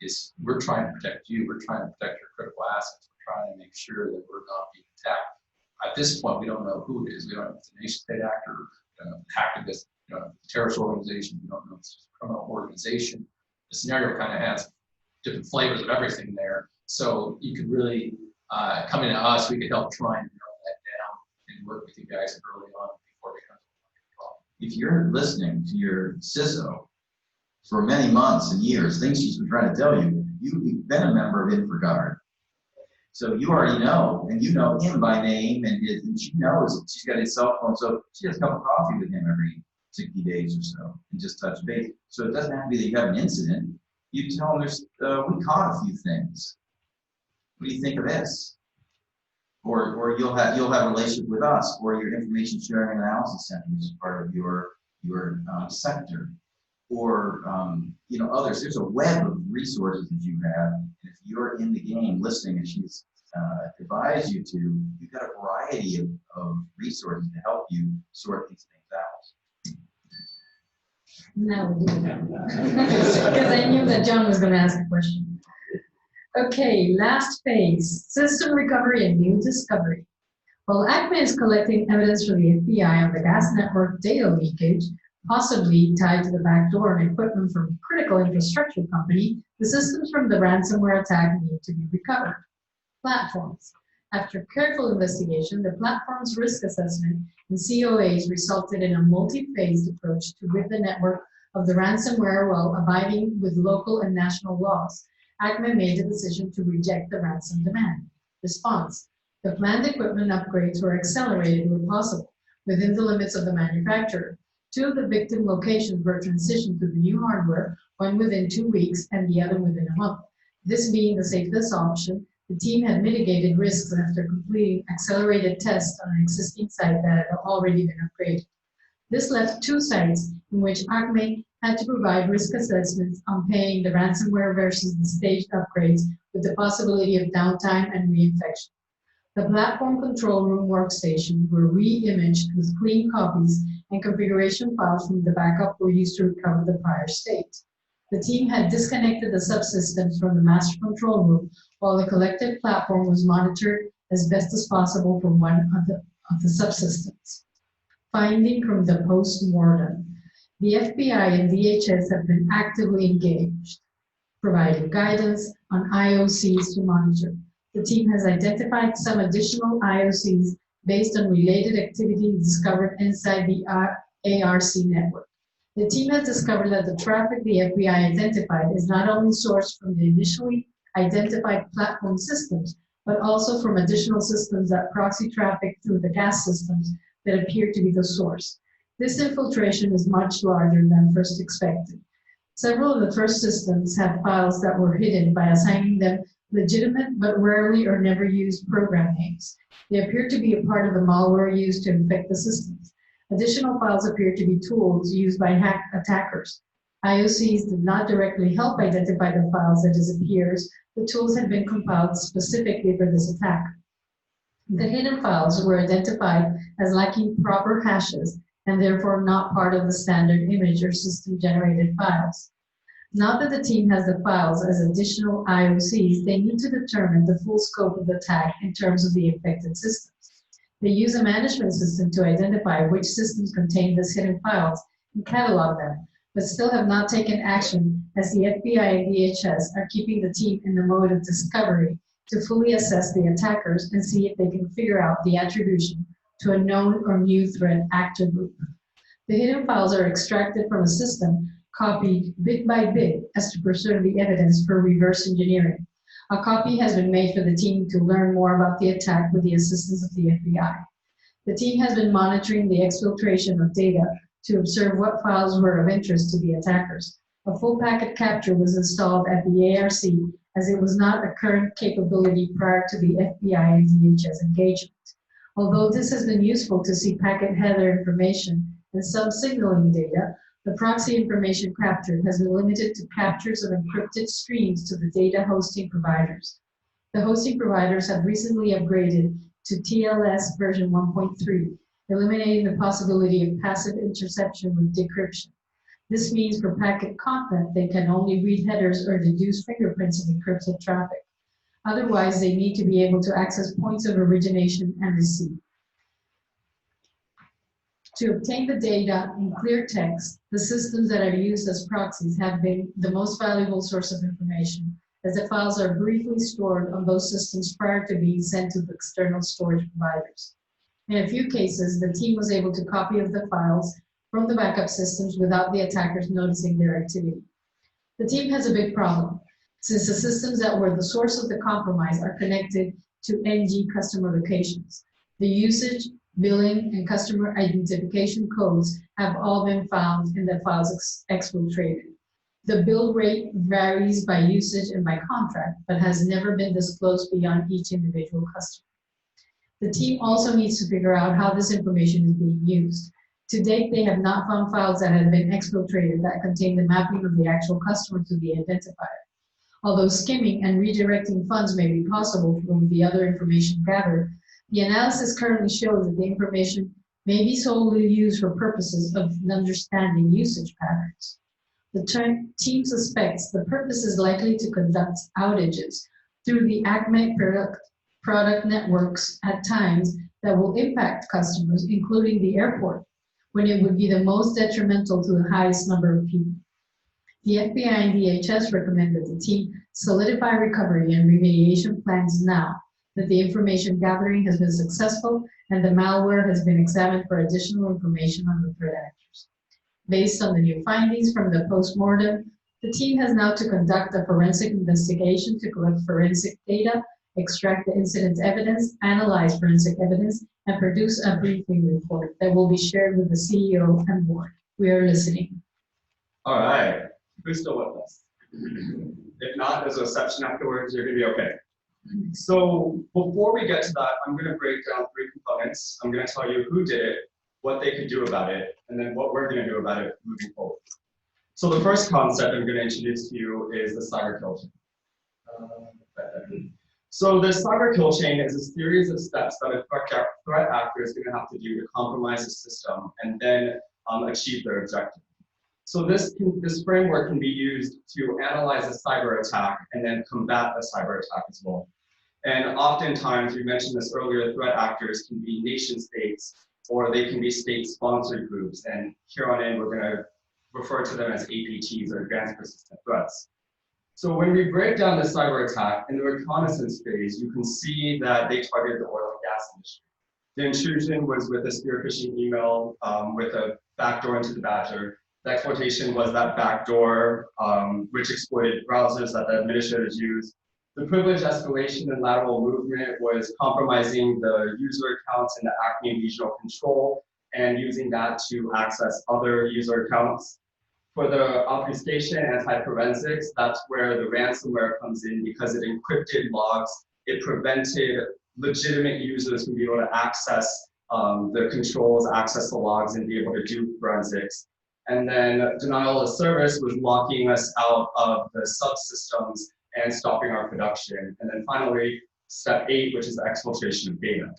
is we're trying to protect you. We're trying to protect your critical assets. We're trying to make sure that we're not being attacked. At this point, we don't know who it is. We don't know if it's a nation-state actor, we don't know if it's hacktivist, we don't know if it's a terrorist organization, we don't know if it's just a criminal organization. The scenario kind of has different flavors of everything there. So you could really come into us. We could help try and narrow that down and work with you guys early on before it becomes a problem. if you're listening to your CISO for many months and years, things she's been trying to tell you, you've been a member of InfraGard. So you already know, and you know him by name, and she knows she's got his cell phone, so she has a cup of coffee with him every 60 days or so, and just touch base. So it doesn't have to be that you have an incident. You tell them we caught a few things. What do you think of this? Or you'll have a relationship with us, or your information sharing and analysis center, which is part of your sector, or others. There's a web of resources that you have, and if you're in the game listening, and she's advised you to, you've got a variety of resources to help you sort these things out. Now we do that. Because I knew that John was going to ask a question. Okay, last phase, system recovery and new discovery. While Acme is collecting evidence from the FBI on the gas network data leakage, possibly tied to the backdoor and equipment from a critical infrastructure company, the systems from the ransomware attack need to be recovered. Platforms. After careful investigation, the platform's risk assessment and COAs resulted in a multi-phased approach to rid the network of the ransomware while abiding with local and national laws. Acme made the decision to reject the ransom demand. Response. The planned equipment upgrades were accelerated where possible, within the limits of the manufacturer. 2 of the victim locations were transitioned to the new hardware, one within 2 weeks and the other within a month. This being the safest option, the team had mitigated risks after completing accelerated tests on an existing site that had already been upgraded. This left 2 sites in which Acme had to provide risk assessments on paying the ransomware versus the staged upgrades with the possibility of downtime and reinfection. The platform control room workstations were re-imaged with clean copies, and configuration files from the backup were used to recover the prior state. The team had disconnected the subsystems from the master control room while the collective platform was monitored as best as possible from one of the subsystems. Finding from the post-mortem. The FBI and DHS have been actively engaged, providing guidance on IOCs to monitor. The team has identified some additional IOCs based on related activities discovered inside the ARC network. The team has discovered that the traffic the FBI identified is not only sourced from the initially identified platform systems, but also from additional systems that proxy traffic through the gas systems that appear to be the source. This infiltration is much larger than first expected. Several of the first systems have files that were hidden by assigning them legitimate but rarely or never used program names. They appear to be a part of the malware used to infect the systems. Additional files appear to be tools used by attackers. IOCs did not directly help identify the files as it appears the tools had been compiled specifically for this attack. The hidden files were identified as lacking proper hashes and therefore not part of the standard image or system-generated files. Now that the team has the files as additional IOCs, they need to determine the full scope of the attack in terms of the affected systems. They use a management system to identify which systems contain these hidden files and catalog them, but still have not taken action as the FBI and DHS are keeping the team in the mode of discovery to fully assess the attackers and see if they can figure out the attribution to a known or new threat actor group. The hidden files are extracted from a system, copied bit by bit as to preserve the evidence for reverse engineering. A copy has been made for the team to learn more about the attack with the assistance of the FBI. The team has been monitoring the exfiltration of data to observe what files were of interest to the attackers. A full packet capture was installed at the ARC as it was not a current capability prior to the FBI and DHS engagement. Although this has been useful to see packet header information and some signaling data, the proxy information captured has been limited to captures of encrypted streams to the data hosting providers. The hosting providers have recently upgraded to TLS version 1.3, eliminating the possibility of passive interception with decryption. This means for packet content, they can only read headers or deduce fingerprints of encrypted traffic. Otherwise, they need to be able to access points of origination and receipt. To obtain the data in clear text, the systems that are used as proxies have been the most valuable source of information, as the files are briefly stored on those systems prior to being sent to the external storage providers. In a few cases, the team was able to copy of the files from the backup systems without the attackers noticing their activity. The team has a big problem, since the systems that were the source of the compromise are connected to NG customer locations. The usage, billing, and customer identification codes have all been found in the files exfiltrated. The bill rate varies by usage and by contract, but has never been disclosed beyond each individual customer. The team also needs to figure out how this information is being used. To date, they have not found files that have been exfiltrated that contain the mapping of the actual customer to the identifier. Although skimming and redirecting funds may be possible from the other information gathered, the analysis currently shows that the information may be solely used for purposes of understanding usage patterns. The team suspects the purpose is likely to conduct outages through the Acme product networks at times that will impact customers, including the airport, when it would be the most detrimental to the highest number of people. The FBI and DHS recommend that the team solidify recovery and remediation plans now that the information gathering has been successful and the malware has been examined for additional information on the threat actors. Based on the new findings from the postmortem, the team has now to conduct a forensic investigation to collect forensic data, extract the incident evidence, analyze forensic evidence, and produce a briefing report that will be shared with the CEO and board. We are listening. All right, who's still with us? If not, there's a section afterwards, you're gonna be okay. So before we get to that, I'm gonna break down 3 components. I'm gonna tell you who did it, what they could do about it, and then what we're gonna do about it moving forward. So the first concept I'm gonna introduce to you is the cyber kill chain. So the cyber kill chain is a series of steps that a threat actor is gonna have to do to compromise the system and then achieve their objective. So this framework can be used to analyze a cyber attack and then combat a cyber attack as well. And oftentimes, we mentioned this earlier, threat actors can be nation states or they can be state-sponsored groups. And here on in, we're gonna refer to them as APTs or advanced persistent threats. So when we break down the cyber attack in the reconnaissance phase, you can see that they targeted the oil and gas industry. The intrusion was with a spear phishing email with a backdoor into the Badger. The exploitation was that backdoor, which exploited browsers that the administrators used. The privilege escalation and lateral movement was compromising the user accounts in the Acme regional control and using that to access other user accounts. For the obfuscation anti-forensics, that's where the ransomware comes in because it encrypted logs. It prevented legitimate users from being able to access the controls, access the logs, and be able to do forensics. And then denial of service was locking us out of the subsystems and stopping our production. And then finally, step 8, which is the exfiltration of data.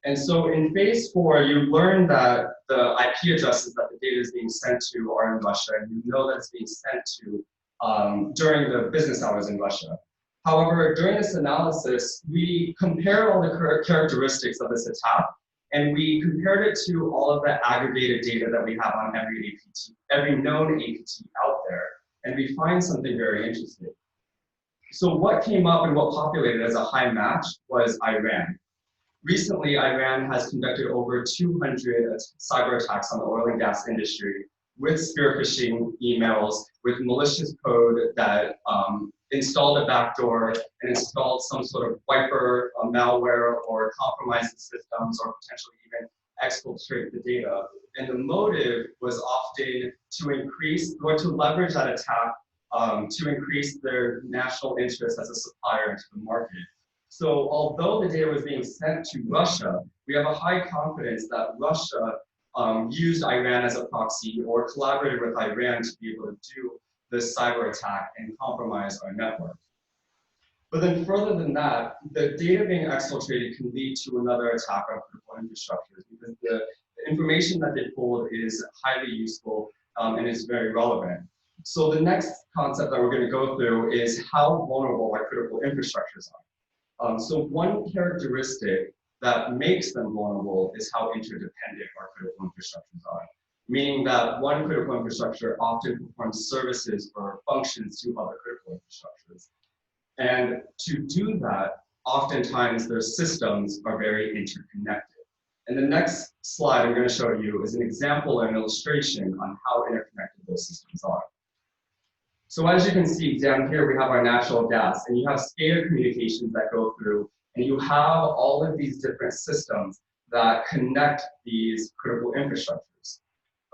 And so in phase 4, you learn that the IP addresses that the data is being sent to are in Russia, and you know that it's being sent to during the business hours in Russia. However, during this analysis, we compared all the characteristics of this attack, and we compared it to all of the aggregated data that we have on every APT, every known APT out there, and we find something very interesting. So what came up and what populated as a high match was Iran. Recently, Iran has conducted over 200 cyber attacks on the oil and gas industry with spear phishing emails, with malicious code that installed a backdoor and installed some sort of wiper, malware, or compromised the systems, or potentially even exfiltrate the data. And the motive was often to increase or to leverage that attack to increase their national interest as a supplier into the market. So although the data was being sent to Russia, we have a high confidence that Russia used Iran as a proxy or collaborated with Iran to be able to do this cyber attack and compromise our network. But then further than that, the data being exfiltrated can lead to another attack on critical infrastructures because the information that they pulled is highly useful and is very relevant. So the next concept that we're going to go through is how vulnerable our critical infrastructures are. So one characteristic that makes them vulnerable is how interdependent our critical infrastructures are, meaning that one critical infrastructure often performs services or functions to other critical infrastructures. And to do that, oftentimes their systems are very interconnected. And the next slide I'm going to show you is an example and an illustration on how interconnected those systems are. So as you can see down here, we have our natural gas, and you have SCADA communications that go through, and you have all of these different systems that connect these critical infrastructures.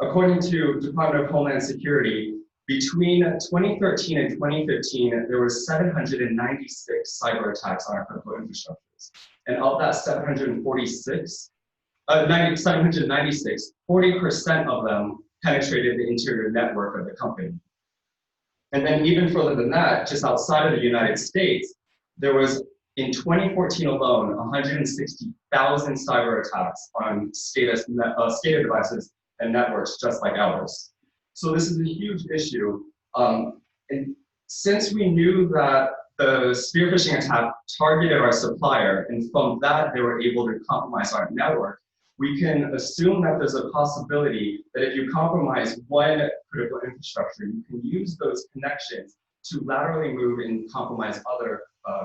According to Department of Homeland Security, between 2013 and 2015, there were 796 cyber attacks on our critical infrastructures. And of that 796, 40% of them penetrated the interior network of the company. And then even further than that, just outside of the United States, there was, in 2014 alone, 160,000 cyber attacks on SCADA devices and networks just like ours. So this is a huge issue. And since we knew that the spear phishing attack targeted our supplier, and from that they were able to compromise our network, we can assume that there's a possibility that if you compromise one critical infrastructure, you can use those connections to laterally move and compromise other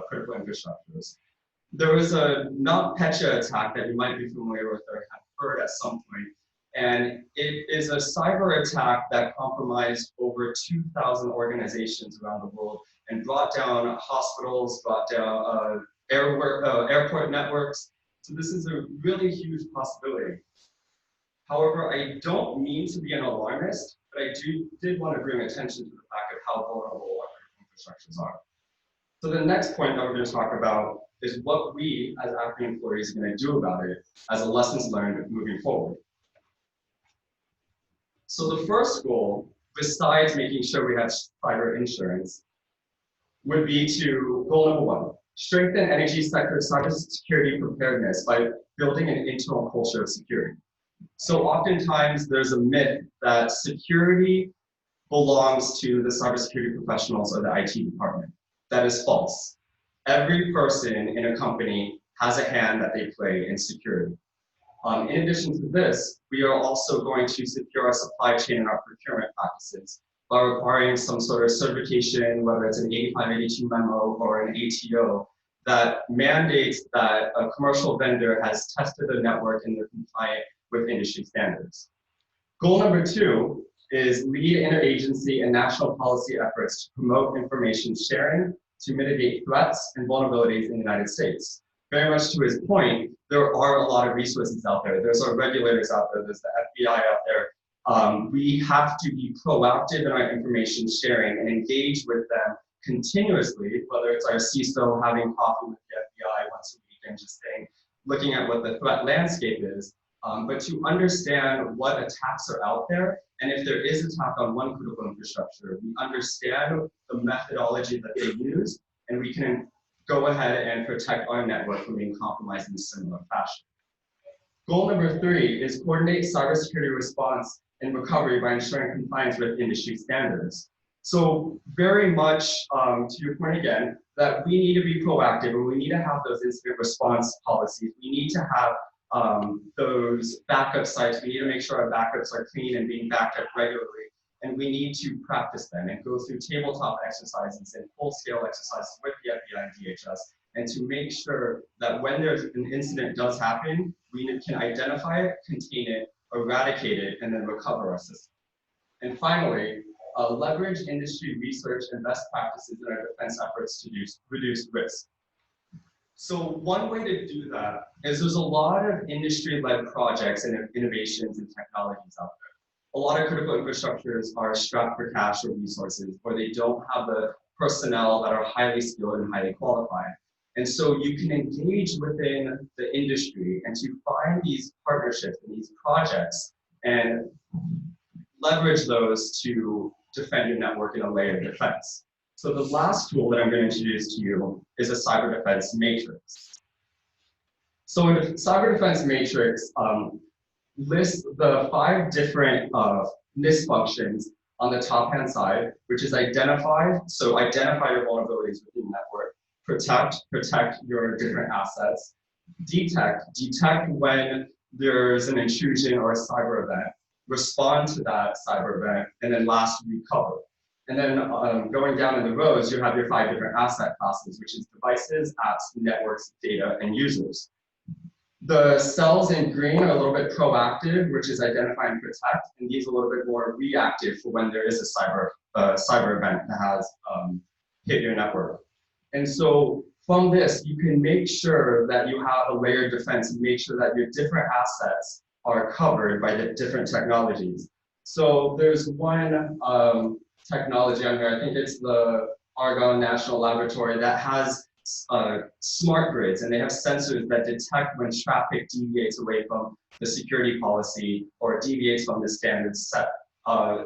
critical infrastructures. There was a NotPetya attack that you might be familiar with or have heard at some point. And it is a cyber attack that compromised over 2,000 organizations around the world and brought down hospitals, brought down airport networks. So this is a really huge possibility. However, I don't mean to be an alarmist, but I did want to bring attention to the fact of how vulnerable our infrastructures are. So the next point that we're going to talk about is what we as Acme employees are going to do about it as a lessons learned moving forward. So the first goal, besides making sure we have cyber insurance, would be to, goal number one, strengthen energy sector cybersecurity preparedness by building an internal culture of security. So oftentimes there's a myth that security belongs to the cybersecurity professionals or the IT department. That is false. Every person in a company has a hand that they play in security. In addition to this, we are also going to secure our supply chain and our procurement practices by requiring some sort of certification, whether it's an 8582 memo or an ATO, that mandates that a commercial vendor has tested the network and they're compliant with industry standards. Goal number two is lead interagency and national policy efforts to promote information sharing to mitigate threats and vulnerabilities in the United States. Very much to his point, there are a lot of resources out there. There's our regulators out there, there's the FBI out there. We have to be proactive in our information sharing and engage with them continuously, whether it's our CISO having coffee with the FBI once a week and just saying, looking at what the threat landscape is, but to understand what attacks are out there. And if there is attack on one critical infrastructure, we understand the methodology that they use, and we can go ahead and protect our network from being compromised in a similar fashion. Goal number three is coordinate cybersecurity response and recovery by ensuring compliance with industry standards. So very much to your point again, that we need to be proactive and we need to have those incident response policies. We need to have those backup sites. We need to make sure our backups are clean and being backed up regularly. And we need to practice them and go through tabletop exercises and full-scale exercises with the FBI and DHS, and to make sure that when there's an incident does happen, we can identify it, contain it, eradicate it, and then recover our system. And finally, leverage industry research and best practices in our defense efforts to reduce risk. So one way to do that is there's a lot of industry-led projects and innovations and technologies out there. A lot of critical infrastructures are strapped for cash or resources, or they don't have the personnel that are highly skilled and highly qualified. And so you can engage within the industry and to find these partnerships and these projects and leverage those to defend your network in a layer of defense. So the last tool that I'm going to introduce to you is a cyber defense matrix. So a cyber defense matrix lists the 5 different NIST functions on the top-hand side, which is identify, so identify your vulnerabilities within the network, protect your different assets, detect when there's an intrusion or a cyber event, respond to that cyber event, and then last, recover. And then going down in the rows, you have your 5 different asset classes, which is devices, apps, networks, data, and users. The cells in green are a little bit proactive, which is identify and protect, and these are a little bit more reactive for when there is a cyber event that has hit your network. And so from this, you can make sure that you have a layered defense and make sure that your different assets are covered by the different technologies. So there's one technology on here, I think it's the Argonne National Laboratory, that has smart grids, and they have sensors that detect when traffic deviates away from the security policy or deviates from the standards set,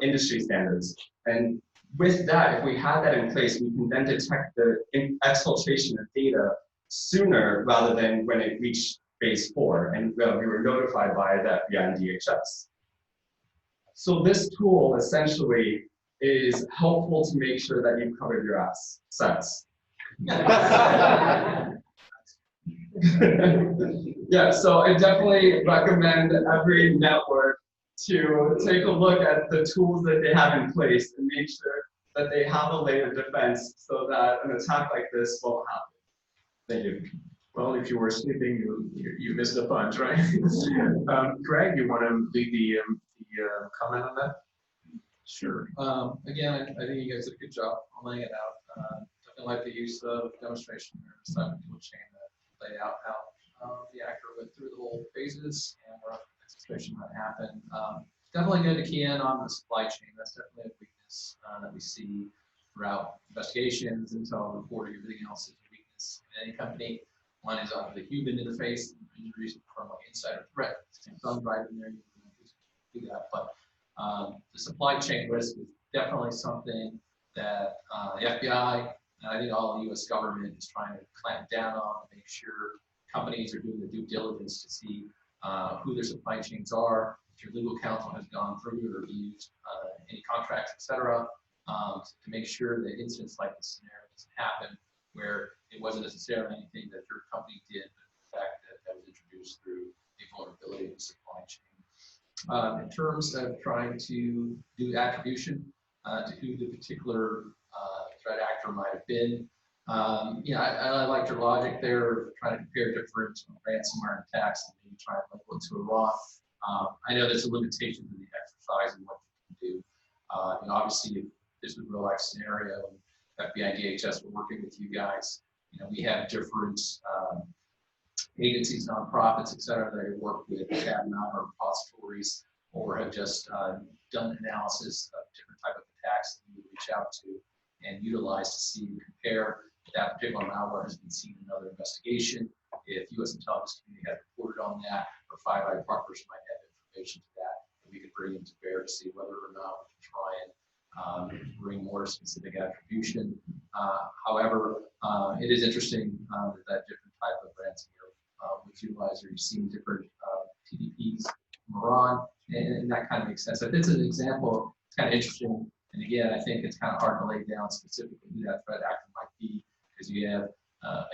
industry standards. And with that, if we had that in place, we can then detect the exfiltration of data sooner rather than when it reached phase 4, and we were notified by the FBI and DHS. So this tool essentially is helpful to make sure that you've covered your assets. Yeah, so I definitely recommend every network to take a look at the tools that they have in place and make sure that they have a layer of defense so that an attack like this won't happen. Thank you. Well, if you were sleeping, you missed a bunch, right? Greg, you want to lead the comment on that? Sure. Again, I think you guys did a good job on laying it out. Definitely like the use of demonstration or cyber tool chain that laid out how the actor went through the whole phases and what situation might happen. Definitely good to key in on the supply chain. That's definitely a weakness that we see throughout investigations, intel reporting, everything else is a weakness in any company. One is on the human interface, injuries from like insider threat. Some right in there, you can do that. But the supply chain risk is definitely something that the FBI and I think all the U.S. government is trying to clamp down on to make sure companies are doing the due diligence to see who their supply chains are, if your legal counsel has gone through or reviewed any contracts, et cetera, to make sure that incidents like this scenario doesn't happen, where it wasn't necessarily anything that your company did, but the fact that that was introduced through a vulnerability in the supply chain. In terms of trying to do attribution to who the particular threat actor might have been, I liked your logic there, trying to compare different ransomware attacks and maybe try and label it to Iran. I know there's a limitation to the exercise and what you can do. Obviously, if this was a real life scenario, and FBI and DHS were working with you guys, we have different agencies, nonprofits, et cetera, that work with, have non repositories, or have just done analysis of different type of attacks that you reach out to and utilize to see and compare if that particular malware has been seen in another investigation, if U.S. intelligence community has reported on that, or Five Eyes partners might have information to that we could bring into bear to see whether or not we can try and bring more specific attribution. However, it is interesting that different type of ransomware was utilized, or you've seen different TDPs from Iran, and that kind of makes sense. If it's an example, it's kind of interesting. And again, I think it's kind of hard to lay down specifically who that threat actor might be, because you have,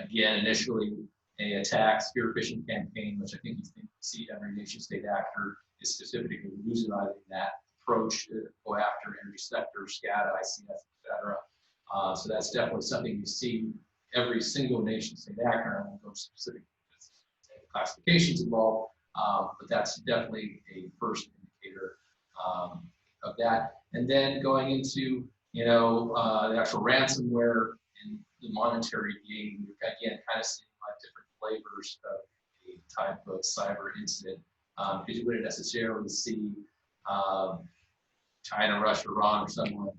again, initially a attack, spear phishing campaign, which I think you see every nation state actor is specifically utilizing that approach to go after energy sector, SCADA, ICS, et cetera. So that's definitely something you see every single nation state actor. I won't go specific classifications involved, but that's definitely a first indicator of that. And then going into the actual ransomware and the monetary gain, you're again kind of seeing like different flavors of a type of cyber incident, because you wouldn't necessarily see China, Russia, Iran, or someone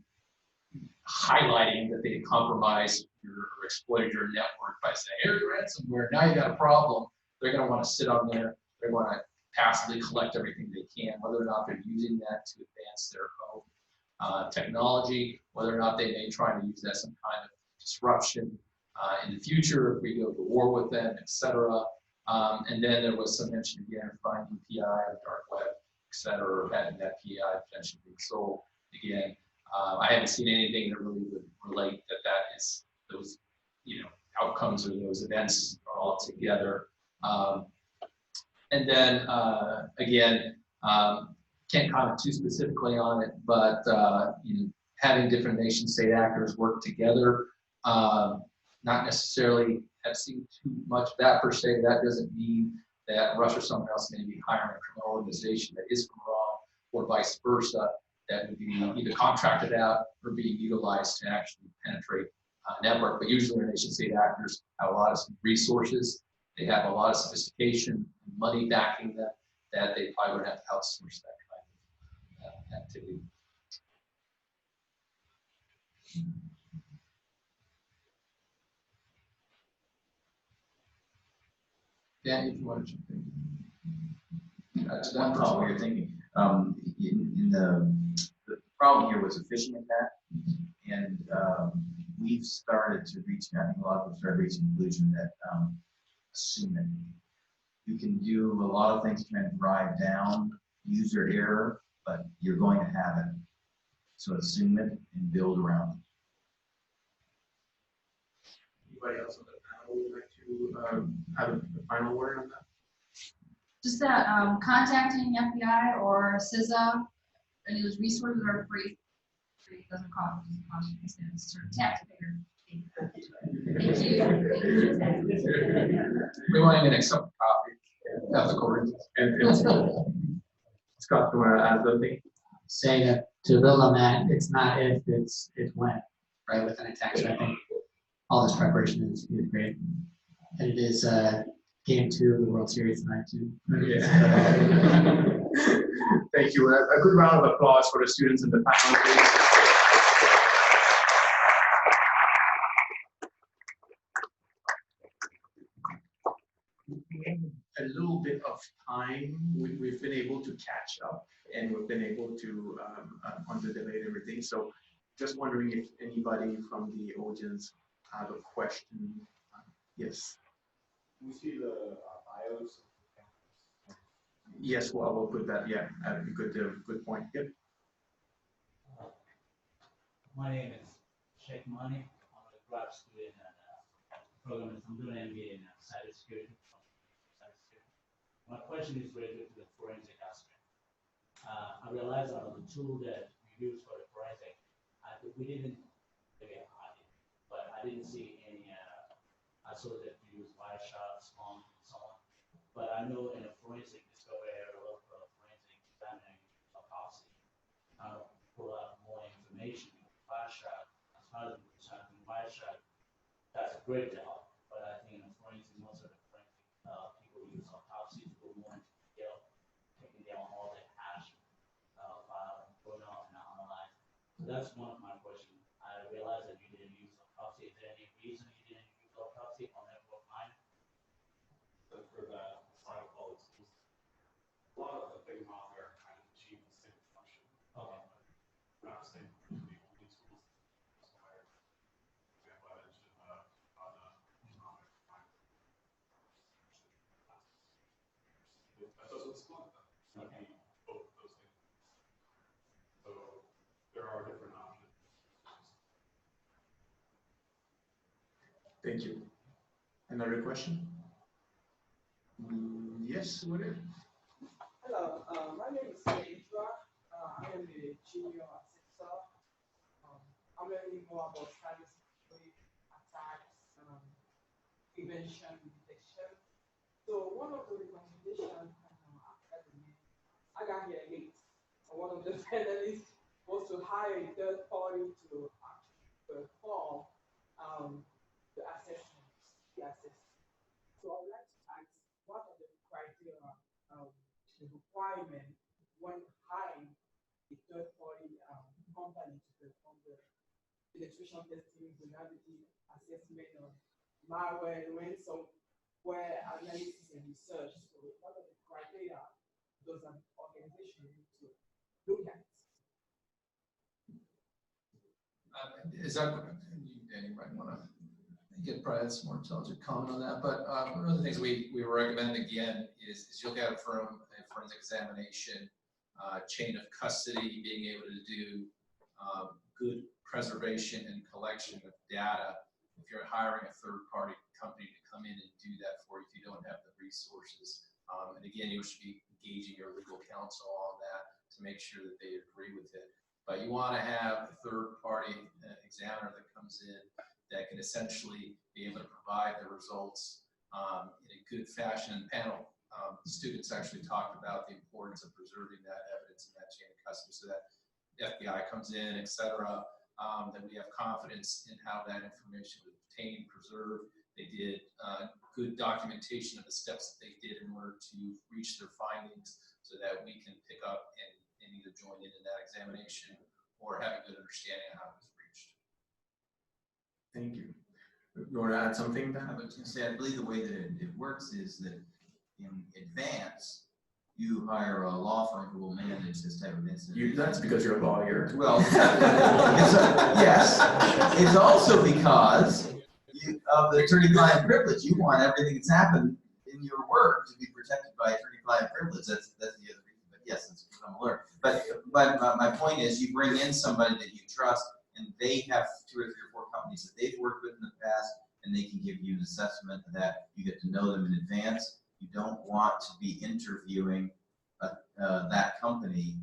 highlighting that they compromised or exploited your network by saying, here's ransomware, now you got a problem. They're going to want to sit on there. They want to passively collect everything they can, whether or not they're using that to advance their own technology, whether or not they may try to use that some kind of disruption in the future if we go to war with them, et cetera. And then there was some mention again of finding PI on the dark web, et cetera, or having that PI potentially being sold. Again, I haven't seen anything that really would relate that is those outcomes or those events are all together. And then again, can't comment too specifically on it, but having different nation state actors work together, not necessarily have seen too much of that per se. That doesn't mean that Rush or someone else may be hiring a criminal organization that is wrong, or vice versa, that would be either contracted out or being utilized to actually penetrate network. But usually our nation state actors have a lot of resources, they have a lot of sophistication, money backing them, that they probably would have to outsource that kind of activity. Dan, if you want to jump in. One thought we were thinking, in the problem here was a phishing attack, and we've started to reach, I think a lot of us started reaching the conclusion that assume it. You can do a lot of things trying to drive down user error, but you're going to have it. So assume it and build around it. Anybody else on the panel would like to have a final word on that? Just that contacting FBI or CISA, any of those resources are free. Free, doesn't cost you, it's sort of taxpayer. Thank you. We won't even accept a copy. Ethical reasons. And Scott, do you want to add something? Say that to build on that, it's not if, it's when, right, with an attack. So I think all this preparation is great. And it is game 2 of the World Series tonight too. Yeah. Thank you. A good round of applause for the students in the panel, please. A little bit of time, we've been able to catch up, and we've been able to under-delay everything. So just wondering if anybody from the audience have a question. Yes. We see the bios. Yes, well, we'll put that, yeah, good point. Yep. My name is Sheikh Mani. I'm a grad student and program. I'm doing an MBA in cybersecurity. My question is related to the forensic aspect. I realized that the tool that we use for the forensic, we didn't really hide it, but I didn't see any. I saw that you use Wireshark, Splunk, and so on. But I know in a forensic discovery area, a lot of forensic examining autopsy, pull out more information. Wireshark, as far as Wireshark, that's a great job. But I think in a forensic, most of the forensic people use autopsy to go more into detail, taking down all the hash file, going out and analyze. So that's one of my questions. I realized that you didn't use autopsy. Is there any reason you didn't use autopsy on network mining? So for the protocol, a lot of the things out there kind of achieve the same function. Okay. Not the same. The only tools required. For example, I mentioned on the economic mine. That doesn't split them. Okay. Both of those things. So there are different options. Thank you. Another question? Yes, Woody. Hello, my name is Sandra. I am a junior assessor. I'm learning more about cybersecurity attacks, prevention, detection. So one of the recommendations I got here late. One of the panelists was to hire a third party to actually perform the assessment, So I would like to ask, what are the criteria, the requirement when hiring a third party company to perform the penetration testing, vulnerability assessment of malware, ransomware analysis and research? So what are the criteria those organizations need to look at? Is that, Danny might want to get probably some more intelligent comment on that, but one of the things we recommend again is you look at it from a forensic examination, chain of custody, being able to do good preservation and collection of data. If you're hiring a third-party company to come in and do that for you, if you don't have the resources, and again, you should be engaging your legal counsel on that to make sure that they agree with it. But you want to have a third-party examiner that comes in that can essentially be able to provide the results in a good fashion. And panel, students actually talked about the importance of preserving that evidence in that chain of custody so that the FBI comes in, et cetera, that we have confidence in how that information was obtained, preserved. They did good documentation of the steps that they did in order to reach their findings so that we can pick up and either join in that examination or have a good understanding of how it was reached. Thank you. You want to add something, Dan? I was going to say, I believe the way that it works is that in advance, you hire a law firm who will manage this type of incident. That's because you're a lawyer. Well, yes. It's also because of the attorney-client privilege. You want everything that's happened in your work to be protected by attorney-client privilege. That's the other reason. But yes, that's because I'm a lawyer. But my point is, you bring in somebody that you trust, and they have 2 or 3 or 4 companies that they've worked with in the past, and they can give you an assessment that you get to know them in advance. You don't want to be interviewing that company.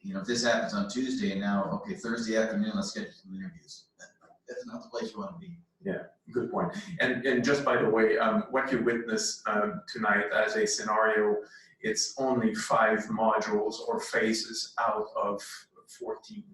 You know, if this happens on Tuesday and now, okay, Thursday afternoon, let's get some interviews. That's not the place you want to be. Yeah, good point. And just by the way, what you witnessed tonight as a scenario, it's only 5 modules or phases out of 14.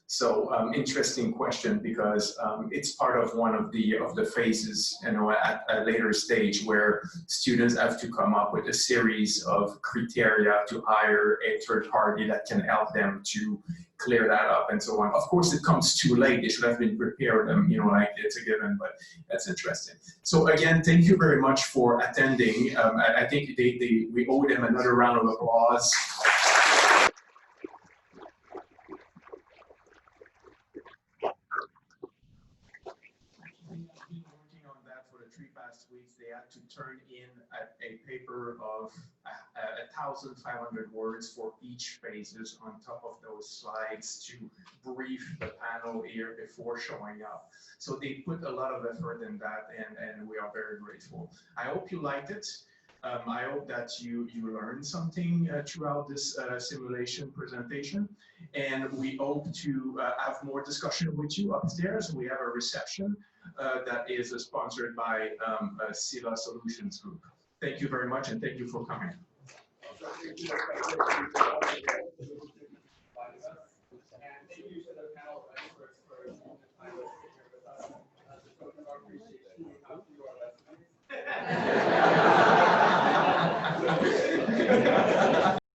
So interesting question, because it's part of one of the phases, you know, at a later stage where students have to come up with a series of criteria to hire a third party that can help them to clear that up and so on. Of course, it comes too late. They should have been prepared, you know, like it's a given, but that's interesting. So again, thank you very much for attending. I think we owe them another round of applause. They had to turn in a paper of 1,500 words for each phases on top of those slides to brief the panel here before showing up. So they put a lot of effort in that, and we are very grateful. I hope you liked it. I hope that you learned something throughout this simulation presentation, and we hope to have more discussion with you upstairs. We have a reception that is sponsored by Sila Solutions Group. Thank you very much, and thank you for coming.